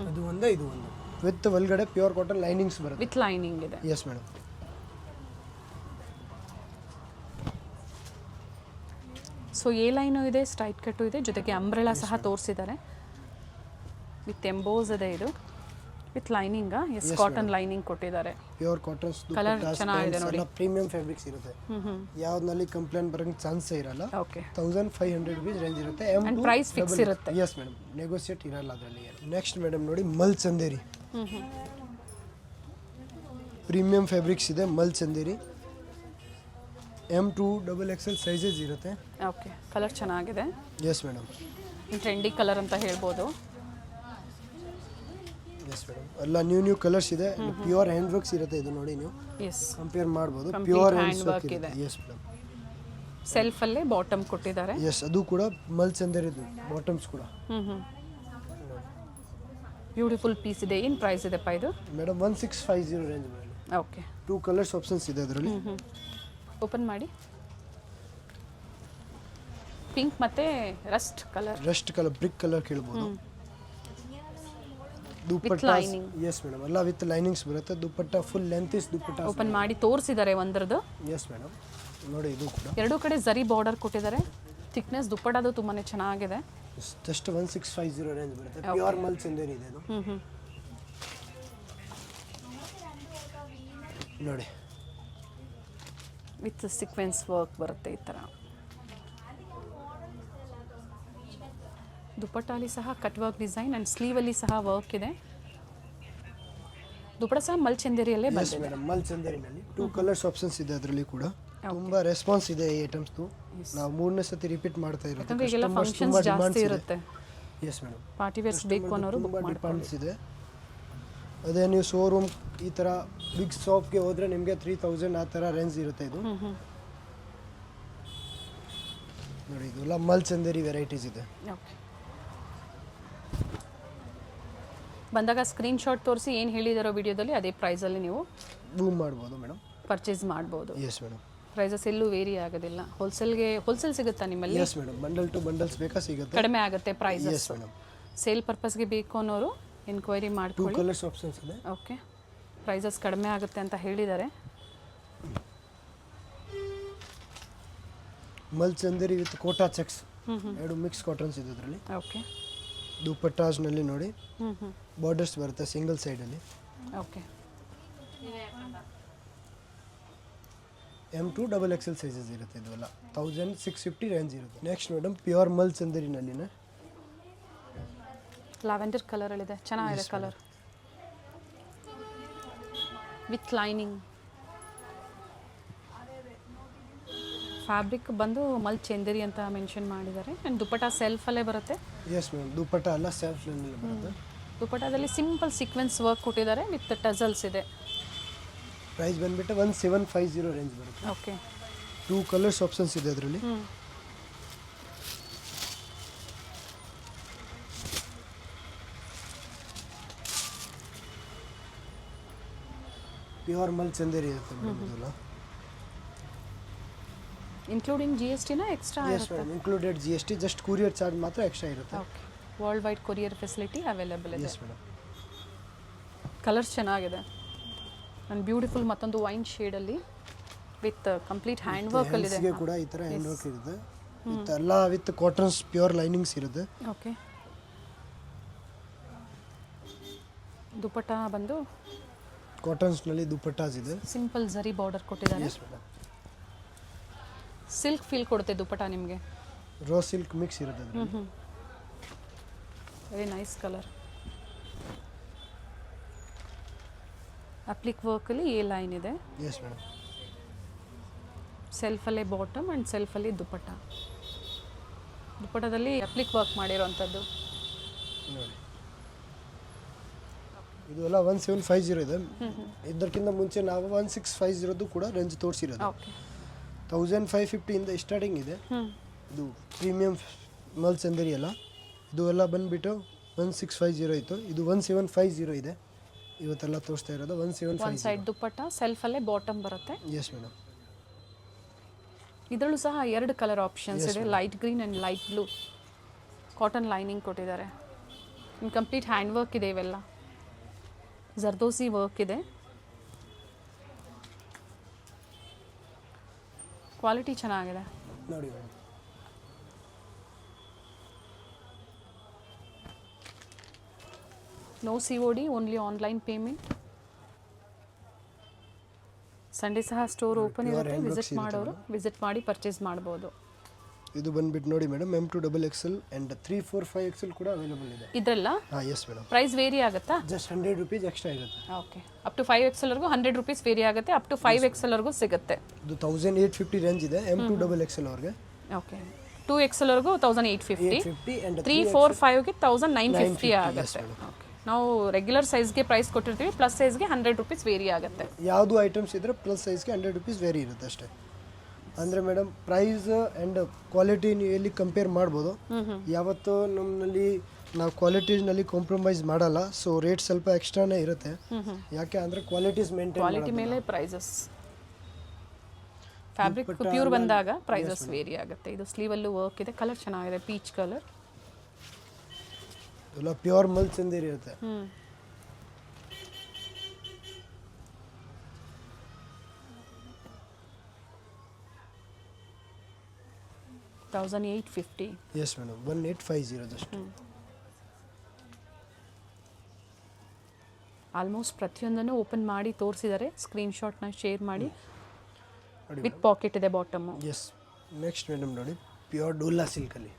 ಅದು ಒಂದೇ ಇದು ಒಂದು. ವಿತ್ ಒಳಗಡೆ ಪ್ಯೂರ್ ಕಾಟನ್ ಲೈನಿಂಗ್ಸ್ ಬರುತ್ತೆ. ವಿತ್ ಲೈನಿಂಗ್ ಇದೆ. Yes madam. So A line ಇದೆ, ಸ್ಟ್ರೈಟ್ ಕಟ್ಟು ಇದೆ, ಜೊತೆಗೆ ಅಂಬ್ರೆಲಾ ಸಹ ತೋರಿಸಿದ್ದಾರೆ. ವಿತ್ ಎಂಬೋಸ್ ಇದೆ ಇದು, with lining. Yes, cotton lining ಕೊಟ್ಟಿದ್ದಾರೆ. ಪ್ಯೂರ್ ಕಾಟನ್ಸ್ ಕಲರ್ ಚೆನ್ನಾಗಿದೆ ನೋಡಿ. ಪ್ರೀಮಿಯಂ ಫ್ಯಾಬ್ರಿಕ್ಸ್ ಇರುತ್ತೆ. ಯಾವ್ದ್ರಲ್ಲಿ ಕಂಪ್ಲೇಂಟ್ ಬರೋಂಗೆ ಚಾನ್ಸೇ ಇರಲ್ಲ. ಓಕೆ. 1500 ರುಪೀಸ್ ರೇಂಜ್ ಇರುತ್ತೆ. ಆ್ಯಂಡ್ ಪ್ರೈಸ್ ಫಿಕ್ಸ್ ಇರುತ್ತೆ. ಎಸ್ ಮೇಡಮ್, ನೆಗೋಸಿಯೇಟ್ ಇರಲ್ಲ ಅದರಲ್ಲಿ. ನೆಕ್ಸ್ಟ್ ಮೇಡಮ್ ನೋಡಿ, ಮಲ್ ಚಂದೇರಿ. ಪ್ರೀಮಿಯಂ ಫ್ಯಾಬ್ರಿಕ್ಸ್ ಇದೆ, ಮಲ್ ಚಂದೇರಿ. M2 XXL ಸೈಜಸ್ ಇರುತ್ತೆ. ಓಕೆ. ಕಲರ್ ಚೆನ್ನಾಗಿದೆ. Yes madam. ಟ್ರೆಂಡಿ ಕಲರ್ ಅಂತ ಹೇಳ್ಬೋದು. ಎಸ್ ಮೇಡಮ್, ಎಲ್ಲ ನ್ಯೂ ಕಲರ್ಸ್ ಇದೆ. ಪ್ಯೂರ್ ಹ್ಯಾಂಡ್ ವರ್ಕ್ಸ್ ಇರುತ್ತೆ ಇದು ನೋಡಿ, ನೀವು ಎಸ್ ಕಂಪೇರ್ ಮಾಡ್ಬೋದು. ಪ್ಯೂರ್ ಹ್ಯಾಂಡ್ ವರ್ಕ್ ಇದೆ. Yes madam. ಸೆಲ್ಫ್ ಅಲ್ಲೇ ಬಾಟಮ್ ಕೊಟ್ಟಿದ್ದಾರೆ. ಎಸ್, ಅದು ಕೂಡ ಮಲ್ ಚಂದೇರಿದು ಬಾಟಮ್ಸ್ ಕೂಡ. ಬ್ಯೂಟಿಫುಲ್ ಪೀಸ್ ಇದೆ. ಏನು ಪ್ರೈಸ್ ಇದೆಪ್ಪ ಇದು? ಮೇಡಮ್ 1650 ರೇಂಜ್ ಮೇಲೆ. ಓಕೆ. 2 ಕಲರ್ಸ್ ಆಪ್ಷನ್ಸ್ ಇದೆ ಅದರಲ್ಲಿ. ಓಪನ್ ಮಾಡಿ. ಪಿಂಕ್ ಮತ್ತೆ rust colour. Rust colour, brick colour ಕೇಳ್ಬೋದು. ದುಪ್ಪಟ್ಟ. ಎಸ್ ಮೇಡಮ್, ಎಲ್ಲ ವಿತ್ ಲೈನಿಂಗ್ಸ್ ಬರುತ್ತೆ. Dupatta full length is dupatta. Open ಮಾಡಿ ತೋರಿಸಿದ್ದಾರೆ ಒಂದರದ್ದು. ಎಸ್ ಮೇಡಮ್, ನೋಡಿ ಇದು ಕೂಡ. ಎರಡೂ ಕಡೆ ಜರಿ ಬಾರ್ಡರ್ ಕೊಟ್ಟಿದ್ದಾರೆ. ಥಿಕ್ನೆಸ್ ದುಪ್ಪಟ್ಟದು ತುಂಬಾನೇ ಚೆನ್ನಾಗಿದೆ. ಜಸ್ಟ್ 1650 ರೇಂಜ್ ಬರುತ್ತೆ. ಪ್ಯೂರ್ ಮಲ್ ಚಂದೇರಿ ಇದೆ ಇದು. ನೋಡಿ, ವಿತ್ ಸೀಕ್ವೆನ್ಸ್ ವರ್ಕ್ ಬರುತ್ತೆ ಈ ಥರ. ದುಪ್ಪಟ್ಟಾಲಿ ಸಹ ಕಟ್ ವರ್ಕ್ ಡಿಸೈನ್ ಆ್ಯಂಡ್ ಸ್ಲೀವಲ್ಲಿ ಸಹ ವರ್ಕ್ ಇದೆ. ದುಪ್ಪಟ್ಟ ಸಹ ಮಲ್ ಚಂದೇರಿಯಲ್ಲೇ ಬಂದಿದೆ. ಮೇಡಮ್, ಮಲ್ ಚಂದೇರಿನಲ್ಲಿ 2 ಕಲರ್ಸ್ ಆಪ್ಷನ್ಸ್ ಇದೆ ಅದರಲ್ಲಿ ಕೂಡ. ತುಂಬಾ ರೆಸ್ಪಾನ್ಸ್ ಇದೆ ಈ ಐಟಮ್ಸ್ದು. ನಾವು 3ನೇ ಸತಿ ರಿಪೀಟ್ ಮಾಡ್ತಾ ಇರೋದು. ಯಾಕಂದ್ರೆ ಈಗೆಲ್ಲ ಫಂಕ್ಷನ್ಸ್ ಜಾಸ್ತಿ ಇರುತ್ತೆ. ಎಸ್ ಮೇಡಮ್, ಪಾರ್ಟಿ ವೇರ್ಸ್ ಬೇಕು ಅನ್ನೋರು ಬುಕ್ ಡಿಪೆಂಡ್ಸ್ ಇದೆ. ಅದೇ ನೀವು ಶೋರೂಮ್ ಈ ಥರ ಬಿಗ್ ಶಾಪ್ಗೆ ಹೋದರೆ ನಿಮಗೆ 3000 ಆ ಥರ ರೇಂಜ್ ಇರುತ್ತೆ ಇದು. ನೋಡಿ, ಇದೆಲ್ಲ ಮಲ್ ಚಂದೇರಿ ವೆರೈಟೀಸ್ ಇದೆ. ಓಕೆ. ಬಂದಾಗ ಸ್ಕ್ರೀನ್ ಶಾಟ್ ತೋರಿಸಿ ಏನು ಹೇಳಿದಾರೋ ವಿಡಿಯೋದಲ್ಲಿ ಅದೇ ಪ್ರೈಸಲ್ಲಿ ನೀವು ಬೂಮ್ ಮಾಡ್ಬೋದು ಮೇಡಮ್, ಪರ್ಚೇಸ್ ಮಾಡ್ಬೋದು. Yes madam. ಪ್ರೈಸಸ್ ಎಲ್ಲೂ ವೇರಿ ಆಗೋದಿಲ್ಲ. ಹೋಲ್ಸೇಲ್ ಸಿಗುತ್ತಾ ನಿಮ್ಮಲ್ಲಿ? Yes madam, bundle to bundles ಬೇಕಾ ಸಿಗುತ್ತೆ, ಕಡಿಮೆ ಆಗುತ್ತೆ ಪ್ರೈಸಸ್. Yes madam. ಸೇಲ್ ಪರ್ಪಸ್ಗೆ ಬೇಕು ಅನ್ನೋರು ಎನ್ಕ್ವೈರಿ 2 ಮಾಡ್ಕೊಳ್ಳಿ. ಕಲರ್ಸ್ ಆಪ್ಷನ್ಸ್ ಇದೆ. ಓಕೆ. ಪ್ರೈಸಸ್ ಕಡಿಮೆ ಆಗುತ್ತೆ ಅಂತ ಹೇಳಿದ್ದಾರೆ. Mul Chanderi with Kota checks, 2 mix cottons ಇದೆ ಅದರಲ್ಲಿ. ಓಕೆ. ದುಪ್ಪಟ್ಟಾಸ್ನಲ್ಲಿ ನೋಡಿ ಬಾರ್ಡರ್ಸ್ ಬರುತ್ತೆ ಸಿಂಗಲ್ ಸೈಡಲ್ಲಿ. ಓಕೆ. M2 XXL ಸೈಜಸ್ ಇರುತ್ತೆ. ಇದೆಲ್ಲ 1650 ರೇಂಜ್ ಇರುತ್ತೆ. ನೆಕ್ಸ್ಟ್ ಮೇಡಮ್, ಪ್ಯೂರ್ ಮಲ್ ಚಂದೇರಿನಲ್ಲಿನೇ ಲ್ಯಾವೆಂಡರ್ ಕಲರಲ್ಲಿದೆ, ಚೆನ್ನಾಗಿದೆ ಕಲರ್. With lining. ಫ್ಯಾಬ್ರಿಕ್ ಬಂದು ಮಲ್ ಚಂದೇರಿ ಅಂತ ಮೆನ್ಷನ್ ಮಾಡಿದ್ದಾರೆ. ಆ್ಯಂಡ್ ದುಪ್ಪಟ್ಟ ಸೆಲ್ಫಲ್ಲೇ ಬರುತ್ತೆ. ಎಸ್ ಮೇಡಮ್, ದುಪ್ಪಟ್ಟ ಎಲ್ಲ ಸೆಲ್ಫ್ ಬರುತ್ತೆ. ದುಪ್ಪಟ್ಟದಲ್ಲಿ ಸಿಂಪಲ್ ಸೀಕ್ವೆನ್ಸ್ ವರ್ಕ್ ಕೊಟ್ಟಿದ್ದಾರೆ ವಿತ್ ಟಸಲ್ಸ್ ಇದೆ. ಪ್ರೈಸ್ ಬಂದ್ಬಿಟ್ಟು 1750 ರೇಂಜ್ ಬರುತ್ತೆ. ಓಕೆ. 2 ಕಲರ್ಸ್ ಆಪ್ಷನ್ಸ್ ಇದೆ ಅದರಲ್ಲಿ. ಪ್ಯೂರ್ ಮಲ್ ಚಂದೇರಿ ಇರುತ್ತೆ ಮೇಡಮ್ ಇದೆಲ್ಲ. ಇನ್ಕ್ಲೂಡಿಂಗ್ GST ನ extra yes madam, included GST, just courier charge ಮಾತ್ರ ಎಕ್ಸ್ಟ್ರಾ ಇರುತ್ತೆ. Okay. World wide courier facility available ಇದೆ. Yes madam. ಕಲರ್ಸ್ ಚೆನ್ನಾಗಿದೆ. ಆ್ಯಂಡ್ ಬ್ಯೂಟಿಫುಲ್ ಮತ್ತೊಂದು ವೈನ್ ಶೇಡಲ್ಲಿ ವಿತ್ ಕಂಪ್ಲೀಟ್ ಹ್ಯಾಂಡ್ ವರ್ಕ್ ಅಲ್ಲಿ ಇದೆ. ಹ್ಯಾಂಡ್ಸ್ಗೆ ಕೂಡ ಈ ಥರ ಹ್ಯಾಂಡ್ ವರ್ಕ್ ಇರುತ್ತೆ ವಿತ್ ಎಲ್ಲ ವಿತ್ ಕಾಟನ್ಸ್ ಪ್ಯೂರ್ ಲೈನಿಂಗ್ಸ್ ಇರುತ್ತೆ. ಓಕೆ, ದುಪಟ್ಟ ಬಂದು ಕಾಟನ್ಸ್ನಲ್ಲಿ ದುಪಟ್ಟಾಸ್ ಇದೆ. ಸಿಂಪಲ್ ಜರಿ ಬಾರ್ಡರ್ ಕೊಟ್ಟಿದ್ದಾರೆ. Yes madam. ಸಿಲ್ಕ್ ಫೀಲ್ ಕೊಡುತ್ತೆ ದುಪಟ್ಟ ನಿಮಗೆ. ರೋ ಸಿಲ್ಕ್ ಮಿಕ್ಸ್ ಇರುತ್ತೆ ಅದ್ರಲ್ಲಿ. Very nice colour. ಅಪ್ಲಿಕ್ ವರ್ಕಲ್ಲಿ ಎ ಲೈನ್ ಇದೆ. Yes madam. ಸೆಲ್ಫಲ್ಲೇ ಬಾಟಮ್ ಆ್ಯಂಡ್ ಸೆಲ್ಫಲ್ಲಿ ದುಪಟ್ಟ. ದುಪಟ್ಟದಲ್ಲಿ ಅಪ್ಲಿಕ್ ವರ್ಕ್ ಮಾಡಿರೋವಂಥದ್ದು ನೋಡಿ, ಇದು ಎಲ್ಲ 1750 ಇದೆ. ಇದಕ್ಕಿಂತ ಮುಂಚೆ ನಾವು 1650 ಕೂಡ ರೇಂಜ್ ತೋರಿಸಿರೋದು. ಓಕೆ, 1550 ಇಂದ ಸ್ಟಾರ್ಟಿಂಗ್ ಇದೆ. ಇದು ಪ್ರೀಮಿಯಂ ಮಲ್ ಚಂದೇರಿ ಅಲ್ಲ, ಇದು ಎಲ್ಲ ಬಂದುಬಿಟ್ಟು 1650 ಇತ್ತು. ಇದು 1750 ಇದೆ. ಇವತ್ತೆಲ್ಲ ತೋರಿಸ್ತಾ ಇರೋದು 1750. ಒಂದು ಸೈಡ್ ದುಪಟ್ಟ, ಸೆಲ್ಫಲ್ಲೇ ಬಾಟಮ್ ಬರುತ್ತೆ. Yes madam. ಇದರಲ್ಲೂ ಸಹ 2 ಕಲರ್ ಆಪ್ಷನ್ಸ್ ಇದೆ, light green and light blue. Cotton lining ಕೊಟ್ಟಿದ್ದಾರೆ. ಇನ್ನು ಕಂಪ್ಲೀಟ್ ಹ್ಯಾಂಡ್ ವರ್ಕ್ ಇದೆ. ಇವೆಲ್ಲ ಜರ್ದೋಸಿ ವರ್ಕ್ ಇದೆ. ಕ್ವಾಲಿಟಿ ಚೆನ್ನಾಗಿದೆ ನೋಡಿ madam. No COD, only online payment. Sunday ಸಹ ಸ್ಟೋರ್ ಓಪನ್ ಇರುತ್ತೆ. ವಿಸಿಟ್ ಮಾಡಿ ಪರ್ಚೇಸ್ ಮಾಡ್ಬೋದು. ಇದು ಬಂದ್ಬಿಟ್ಟು ನೋಡಿ ಮೇಡಮ್, M2XXL ಆ್ಯಂಡ್ 345XL ಕೂಡ ಅವೈಲೇಬಲ್ ಇದೆ. ಇದೆಲ್ಲ ಹಾಂ ಎಸ್ ಮೇಡಮ್. ಪ್ರೈಸ್ ವೇರಿ ಆಗುತ್ತಾ? ಜಸ್ಟ್ 100 ರೂಪೀಸ್ ಎಕ್ಸ್ಟ್ರಾ ಇರುತ್ತೆ. ಓಕೆ, ಅಪ್ ಟು 5XL ವರೆಗೂ 100 ರೂಪೀಸ್ ವೇರಿ ಆಗುತ್ತೆ. ಅಪ್ ಟು 5XL ವರೆಗೂ ಸಿಗುತ್ತೆ. ಇದು 1850 ರೇಂಜ್ ಇದೆ M2XXL ಅವ್ರಿಗೆ. ಓಕೆ, 2XL ವರೆಗೂ 1850, 850 ಆ್ಯಂಡ್ 345ಗೆ 1950 ಆಗುತ್ತೆ. ಓಕೆ, ನಾವು ರೆಗ್ಯುಲರ್ ಸೈಜ್ಗೆ ಪ್ರೈಸ್ ಕೊಟ್ಟಿರ್ತೀವಿ, ಪ್ಲಸ್ ಸೈಜ್ಗೆ 100 ರೂಪೀಸ್ ವೇರಿ ಆಗುತ್ತೆ. ಯಾವುದು ಐಟಮ್ಸ್ ಇದ್ರೆ ಪ್ಲಸ್ ಸೈಜ್ಗೆ 100 ರೂಪೀಸ್ ವೇರಿ ಇರುತ್ತೆ ಅಷ್ಟೇ. ಅಂದರೆ ಮೇಡಮ್ ಪ್ರೈಸ್ ಆ್ಯಂಡ್ ಕ್ವಾಲಿಟಿ ನೀವು ಎಲ್ಲಿ ಕಂಪೇರ್ ಮಾಡ್ಬೋದು. ಯಾವತ್ತೂ ನಮ್ಮಲ್ಲಿ ನಾವು ಕ್ವಾಲಿಟಿನಲ್ಲಿ ಕಾಂಪ್ರಮೈಸ್ ಮಾಡಲ್ಲ. ಸೊ ರೇಟ್ ಸ್ವಲ್ಪ ಎಕ್ಸ್ಟ್ರಾನೇ ಇರುತ್ತೆ. ಯಾಕೆ ಅಂದರೆ ಕ್ವಾಲಿಟೀಸ್ ಮೇಂಟೈನ್ ಕ್ವಾಲಿಟಿ ಮೇಲೆ ಪ್ರೈಸಸ್. ಫ್ಯಾಬ್ರಿಕ್ ಪ್ಯೂರ್ ಬಂದಾಗ ಪ್ರೈಸಸ್ ವೇರಿ ಆಗುತ್ತೆ. ಇದು ಸ್ಲೀವಲ್ಲೂ ವರ್ಕ್ ಇದೆ. ಕಲರ್ ಚೆನ್ನಾಗಿದೆ, ಪೀಚ್ ಕಲರ್. ಎಲ್ಲ ಪ್ಯೂರ್ ಮಲ್ ಚಂದೇರಿ ಇರುತ್ತೆ. 1850. Yes madam, 1850 just. ಆಲ್ಮೋಸ್ಟ್ ಪ್ರತಿಯೊಂದನ್ನು ಓಪನ್ ಮಾಡಿ ತೋರಿಸಿದ್ದಾರೆ. ಸ್ಕ್ರೀನ್ಶಾಟ್ನ ಶೇರ್ ಮಾಡಿ. ವಿತ್ ಪಾಕೆಟ್ ಇದೆ ಬಾಟಮು. ಎಸ್. ನೆಕ್ಸ್ಟ್ ಮೇಡಮ್ ನೋಡಿ, ಪ್ಯೂರ್ ಡೋಲಾ ಸಿಲ್ಕಲ್ಲಿ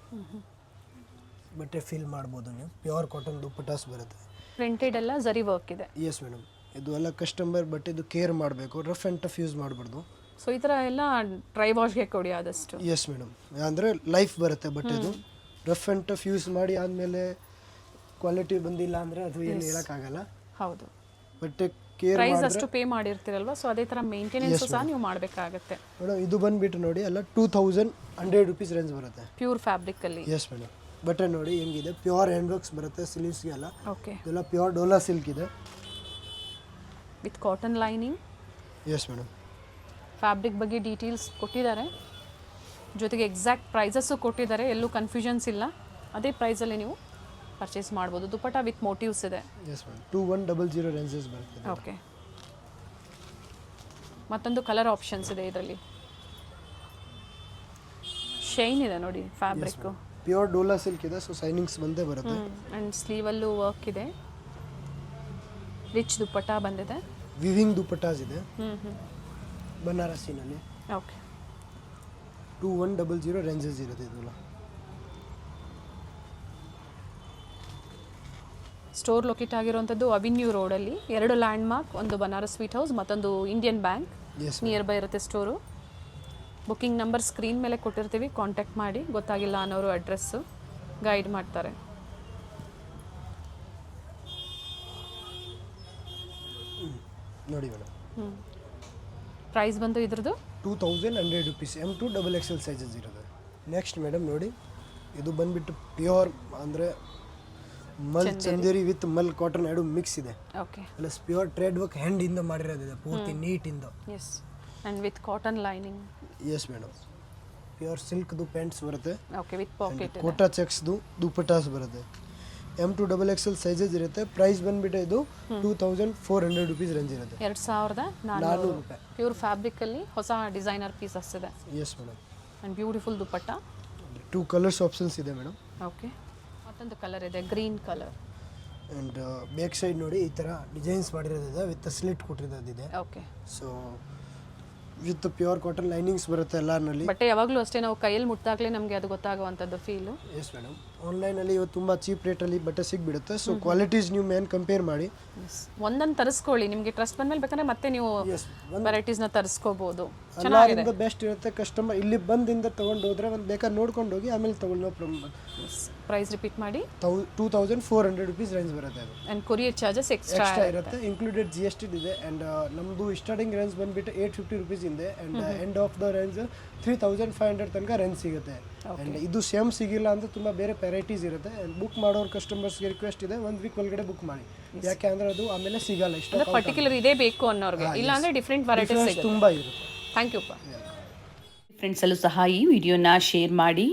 ಬಟ್ಟೆ ಫೀಲ್ ಮಾಡ್ಬೋದು ನೀವು. ಪ್ಯೂರ್ ಕಾಟನ್ ದುಪಟ್ಟಾಸ್ ಬರುತ್ತೆ. ಪ್ರಿಂಟೆಡ್ ಎಲ್ಲ ಜರಿ ವರ್ಕ್ ಇದೆ. Yes madam. ಇದು ಎಲ್ಲ ಕಸ್ಟಮರ್ ಬಟ್ಟೆದು ಕೇರ್ ಮಾಡಬೇಕು, ರಫ್ ಆ್ಯಂಡ್ ಟಫ್ ಯೂಸ್ ಮಾಡಬಾರ್ದು. ಸೊ ಈ ಥರ ಎಲ್ಲ ಡ್ರೈ ವಾಶ್ಗೆ ಕೊಡಿ ಆದಷ್ಟು. Yes madam. ಅಂದರೆ ಲೈಫ್ ಬರುತ್ತೆ ಬಟ್ಟೆದು. ರಫ್ ಆ್ಯಂಡ್ ಟಫ್ ಯೂಸ್ ಮಾಡಿ ಆದಮೇಲೆ ಕ್ವಾಲಿಟಿ ಬಂದಿಲ್ಲ ಅಂದರೆ ಅದು ಏನು ಹೇಳೋಕ್ಕಾಗಲ್ಲ. ಹೌದು, ಬಟ್ಟೆ ಕೇರ್ ಪ್ರೈಸ್ ಅಷ್ಟು ಪೇ ಮಾಡಿರ್ತೀರಲ್ವ, ಸೊ ಅದೇ ಥರ ಮೇಂಟೆನೆನ್ಸ್ ಸಹ ನೀವು ಮಾಡಬೇಕಾಗತ್ತೆ. ಮೇಡಮ್ ಇದು ಬಂದುಬಿಟ್ಟು ನೋಡಿ ಎಲ್ಲ 2100 ರೂಪೀಸ್ ರೇಂಜ್ ಬರುತ್ತೆ. ಪ್ಯೂರ್ ಫ್ಯಾಬ್ರಿಕಲ್ಲಿ. Yes madam. ಬಟ್ಟೆ ನೋಡಿ ಹೆಂಗಿದೆ, ಪ್ಯೂರ್ ಹ್ಯಾಂಡ್ ವರ್ಕ್ಸ್ ಬರುತ್ತೆ ಸ್ಲೀವ್ಸ್ಗೆ ಎಲ್ಲ. ಓಕೆ, ಇದೆಲ್ಲ ಪ್ಯೂರ್ ಡೋಲಾ ಸಿಲ್ಕ್ ಇದೆ with cotton lining. Yes madam. Fabric ಬಗ್ಗೆ ಡೀಟೇಲ್ಸ್ ಕೊಟ್ಟಿದ್ದಾರೆ, ಜೊತೆಗೆ ಎಕ್ಸಾಕ್ಟ್ ಪ್ರೈಸಸ್ಸು ಕೊಟ್ಟಿದ್ದಾರೆ. ಎಲ್ಲೂ ಕನ್ಫ್ಯೂಷನ್ಸ್ ಇಲ್ಲ. ಅದೇ ಪ್ರೈಸಲ್ಲಿ ನೀವು ಪರ್ಚೇಸ್ ಮಾಡ್ಬೋದು. ದುಪಟ್ಟ ವಿತ್ ಮೋಟಿವ್ಸ್ ಇದೆ. Yes madam. 2100 ರೇಂಜಸ್ ಬರುತ್ತೆ. ಓಕೆ, ಮತ್ತೊಂದು ಕಲರ್ ಆಪ್ಷನ್ಸ್ ಇದೆ ಇದರಲ್ಲಿ. ಶೈನ್ ಇದೆ ನೋಡಿ ಫ್ಯಾಬ್ರಿಕ್ಕು. ಪ್ಯೂರ್ ಡೋಲಾ ಸಿಲ್ಕ್ ಇದೆ, ಸೊ ಸೈನಿಂಗ್ಸ್ ಬಂದೇ ಬರುತ್ತೆ. ಆ್ಯಂಡ್ ಸ್ಲೀವಲ್ಲೂ ವರ್ಕ್ ಇದೆ. ರಿಚ್ ದುಪಟ್ಟ ಬಂದಿದೆ. ವಿವಿಂಗ್ ದುಪಟ್ಟಾಸ್ ಇದೆ ಬನಾರಸಿನಲ್ಲಿ. ಓಕೆ, 2100 ರೇಂಜಸ್ ಇರುತ್ತೆ ಇದೆಲ್ಲ. ಸ್ಟೋರ್ ಲೊಕೇಟ್ ಆಗಿರುವಂಥದ್ದು ಅವಿನ್ಯೂ ರೋಡಲ್ಲಿ. 2 ಲ್ಯಾಂಡ್ ಮಾರ್ಕ್, ಒಂದು ಬನಾರಸ್ ಸ್ವೀಟ್ ಹೌಸ್, ಮತ್ತೊಂದು ಇಂಡಿಯನ್ ಬ್ಯಾಂಕ್ ನಿಯರ್ ಬೈ ಇರುತ್ತೆ ಸ್ಟೋರು. ಬುಕ್ಕಿಂಗ್ ನಂಬರ್ ಸ್ಕ್ರೀನ್ ಮೇಲೆ ಕೊಟ್ಟಿರ್ತೀವಿ, ಕಾಂಟ್ಯಾಕ್ಟ್ ಮಾಡಿ. ಗೊತ್ತಾಗಿಲ್ಲ ಅನ್ನೋರು ಅಡ್ರೆಸ್ಸು ಗೈಡ್ ಮಾಡ್ತಾರೆ. ನೋಡಿ ಮೇಡಮ್, ಪ್ರೈಸ್ ಬಂದು ಇದ್ರದ್ದು 2100 ರೂಪೀಸ್. M2XXL ಸೈಜಸ್ ಇರುತ್ತೆ. ನೆಕ್ಸ್ಟ್ ಮೇಡಮ್ ನೋಡಿ, ಇದು ಬಂದುಬಿಟ್ಟು ಪ್ಯೂರ್ ಅಂದರೆ ಮಲ್ ಚಂದೇರಿ ವಿತ್ ಮಲ್ ಕಾಟನ್ ಎರಡು ಮಿಕ್ಸ್ ಇದೆ. Okay, plus pure thread work ಹ್ಯಾಂಡಿಂದ ಮಾಡಿರೋದಿದೆ ಪೂರ್ತಿ ನೀಟಿಂದ. Yes, and with cotton lining. Yes madam. Pure ಸಿಲ್ಕ್ದು ಪ್ಯಾಂಟ್ಸ್ ಬರುತ್ತೆ. Okay, with pocket. ಕೋಟಾ ಚೆಕ್ಸ್ದು ದುಪಟ್ಟಾಸ್ ಬರುತ್ತೆ. M2 XXL ಸೈಜಸ್ ಇರುತ್ತೆ. ಪ್ರೈಸ್ ಬಂದುಬಿಟ್ಟು ಇದು 2400 ರುಪೀಸ್ ರೇಂಜ್ ಇರುತ್ತೆ. 2400 ರೂಪಾಯಿ. ಪ್ಯೂರ್ ಫ್ಯಾಬ್ರಿಕಲ್ಲಿ ಹೊಸ ಡಿಸೈನರ್ ಪೀಸಸ್ ಇದೆ. Yes madam. And beautiful dupatta. 2 colours options ಇದೆ ಮೇಡಮ್. ಓಕೆ, ಮತ್ತೊಂದು ಕಲರ್ ಇದೆ, green colour. And back side ನೋಡಿ ಈ ಥರ ಡಿಸೈನ್ಸ್ ಮಾಡಿರೋದಿದೆ, ವಿತ್ ಸ್ಲಿಟ್ ಕೊಟ್ಟಿರೋದಿದೆ. Okay, so with pure cotton linings ಬರುತ್ತೆ ಎಲ್ಲರಲ್ಲಿ. ಬಟ್ಟೆ ಯಾವಾಗಲೂ ಅಷ್ಟೇ ನಾವು ಕೈಯಲ್ಲಿ ಮುಟ್ಟಾಗಲೇ ನಮಗೆ ಅದು ಗೊತ್ತಾಗುವಂಥದ್ದು ಫೀಲು. Yes madam. ಆನ್ಲೈನಲ್ಲಿ ಇವತ್ತು ತುಂಬ ಚೀಪ್ ರೇಟಲ್ಲಿ ಬಟ್ಟೆ ಸಿಗ್ಬಿಡುತ್ತೆ. ಸೊ ಕ್ವಾಲಿಟೀಸ್ ನೀವು ಮೇನ್ ಕಂಪೇರ್ ಮಾಡಿ ಒಂದೊಂದು ತರಿಸ್ಕೊಳ್ಳಿ. ನಿಮಗೆ ಟ್ರಸ್ಟ್ ಬಂದಮೇಲೆ ಬೇಕಾದ್ರೆ ಮತ್ತೆ ನೀವು ವೆರೈಟೀಸ್ನ ತರಿಸ್ಕೋಬೋದು. ಚೆನ್ನಾಗಿದೆ, ಬೆಸ್ಟ್ ಇರುತ್ತೆ. ಕಸ್ಟಮರ್ ಇಲ್ಲಿ ಬಂದಿಂದ ತೊಗೊಂಡು ಹೋದ್ರೆ ಒಂದು ಬೇಕಾದ್ರೆ ನೋಡ್ಕೊಂಡು ಹೋಗಿ ಆಮೇಲೆ ತೊಗೊಂಡು ನೋ ಪ್ರಾಬ್ಲಮ್. ಪ್ರೈಸ್ ರಿಪೀಟ್ ಮಾಡಿ. 2400 ರುಪೀಸ್ ರೇಂಜ್ ಬರುತ್ತೆ ಅದು. ಆ್ಯಂಡ್ ಕೊರಿಯರ್ ಚಾರ್ಜಸ್ ಎಕ್ಸ್ಟ್ರಾ ಇರುತ್ತೆ, ಇನ್ಕ್ಲೂಡೆಡ್ GST ಇದೆ. ಆ್ಯಂಡ್ ನಮ್ಮದು ಸ್ಟಾರ್ಟಿಂಗ್ ರೇಂಜ್ ಬಂದುಬಿಟ್ಟು 850 ರುಪೀಸ್ ಇದೆ. And end of the range 3500 ತನಕ ರೇಂಜ್ ಸಿಗುತ್ತೆ. ಆ್ಯಂಡ್ ಇದು ಸೇಮ್ ಸಿಗಿಲ್ಲ ಅಂದರೆ ತುಂಬ ಬೇರೆ ವೆರೈಟೀಸ್ ಇರುತ್ತೆ. ಆ್ಯಂಡ್ ಬುಕ್ ಮಾಡೋರು ಕಸ್ಟಮರ್ಸ್ಗೆ ರಿಕ್ವೆಸ್ಟ್ ಇದೆ, 1 ವೀಕ್ ಒಳಗಡೆ ಬುಕ್ ಮಾಡಿ. ಯಾಕೆ ಅಂದರೆ ಅದು ಆಮೇಲೆ ಸಿಗಲ್ಲ. ಇಷ್ಟ ಪರ್ಟಿಕ್ಯುಲರ್ ಇದೇ ಬೇಕು ಅನ್ನೋರಿಗೆ, ಇಲ್ಲ ಅಂದರೆ ಡಿಫ್ರೆಂಟ್ ವೆರೈಟೀಸ್ ಸಿಗುತ್ತೆ. ತುಂಬ ಇರುತ್ತೆ. Thank you. ಫ್ರೆಂಡ್ಸಲ್ಲೂ ಸಹ ಈ ವಿಡಿಯೋನ ಶೇರ್ ಮಾಡಿ.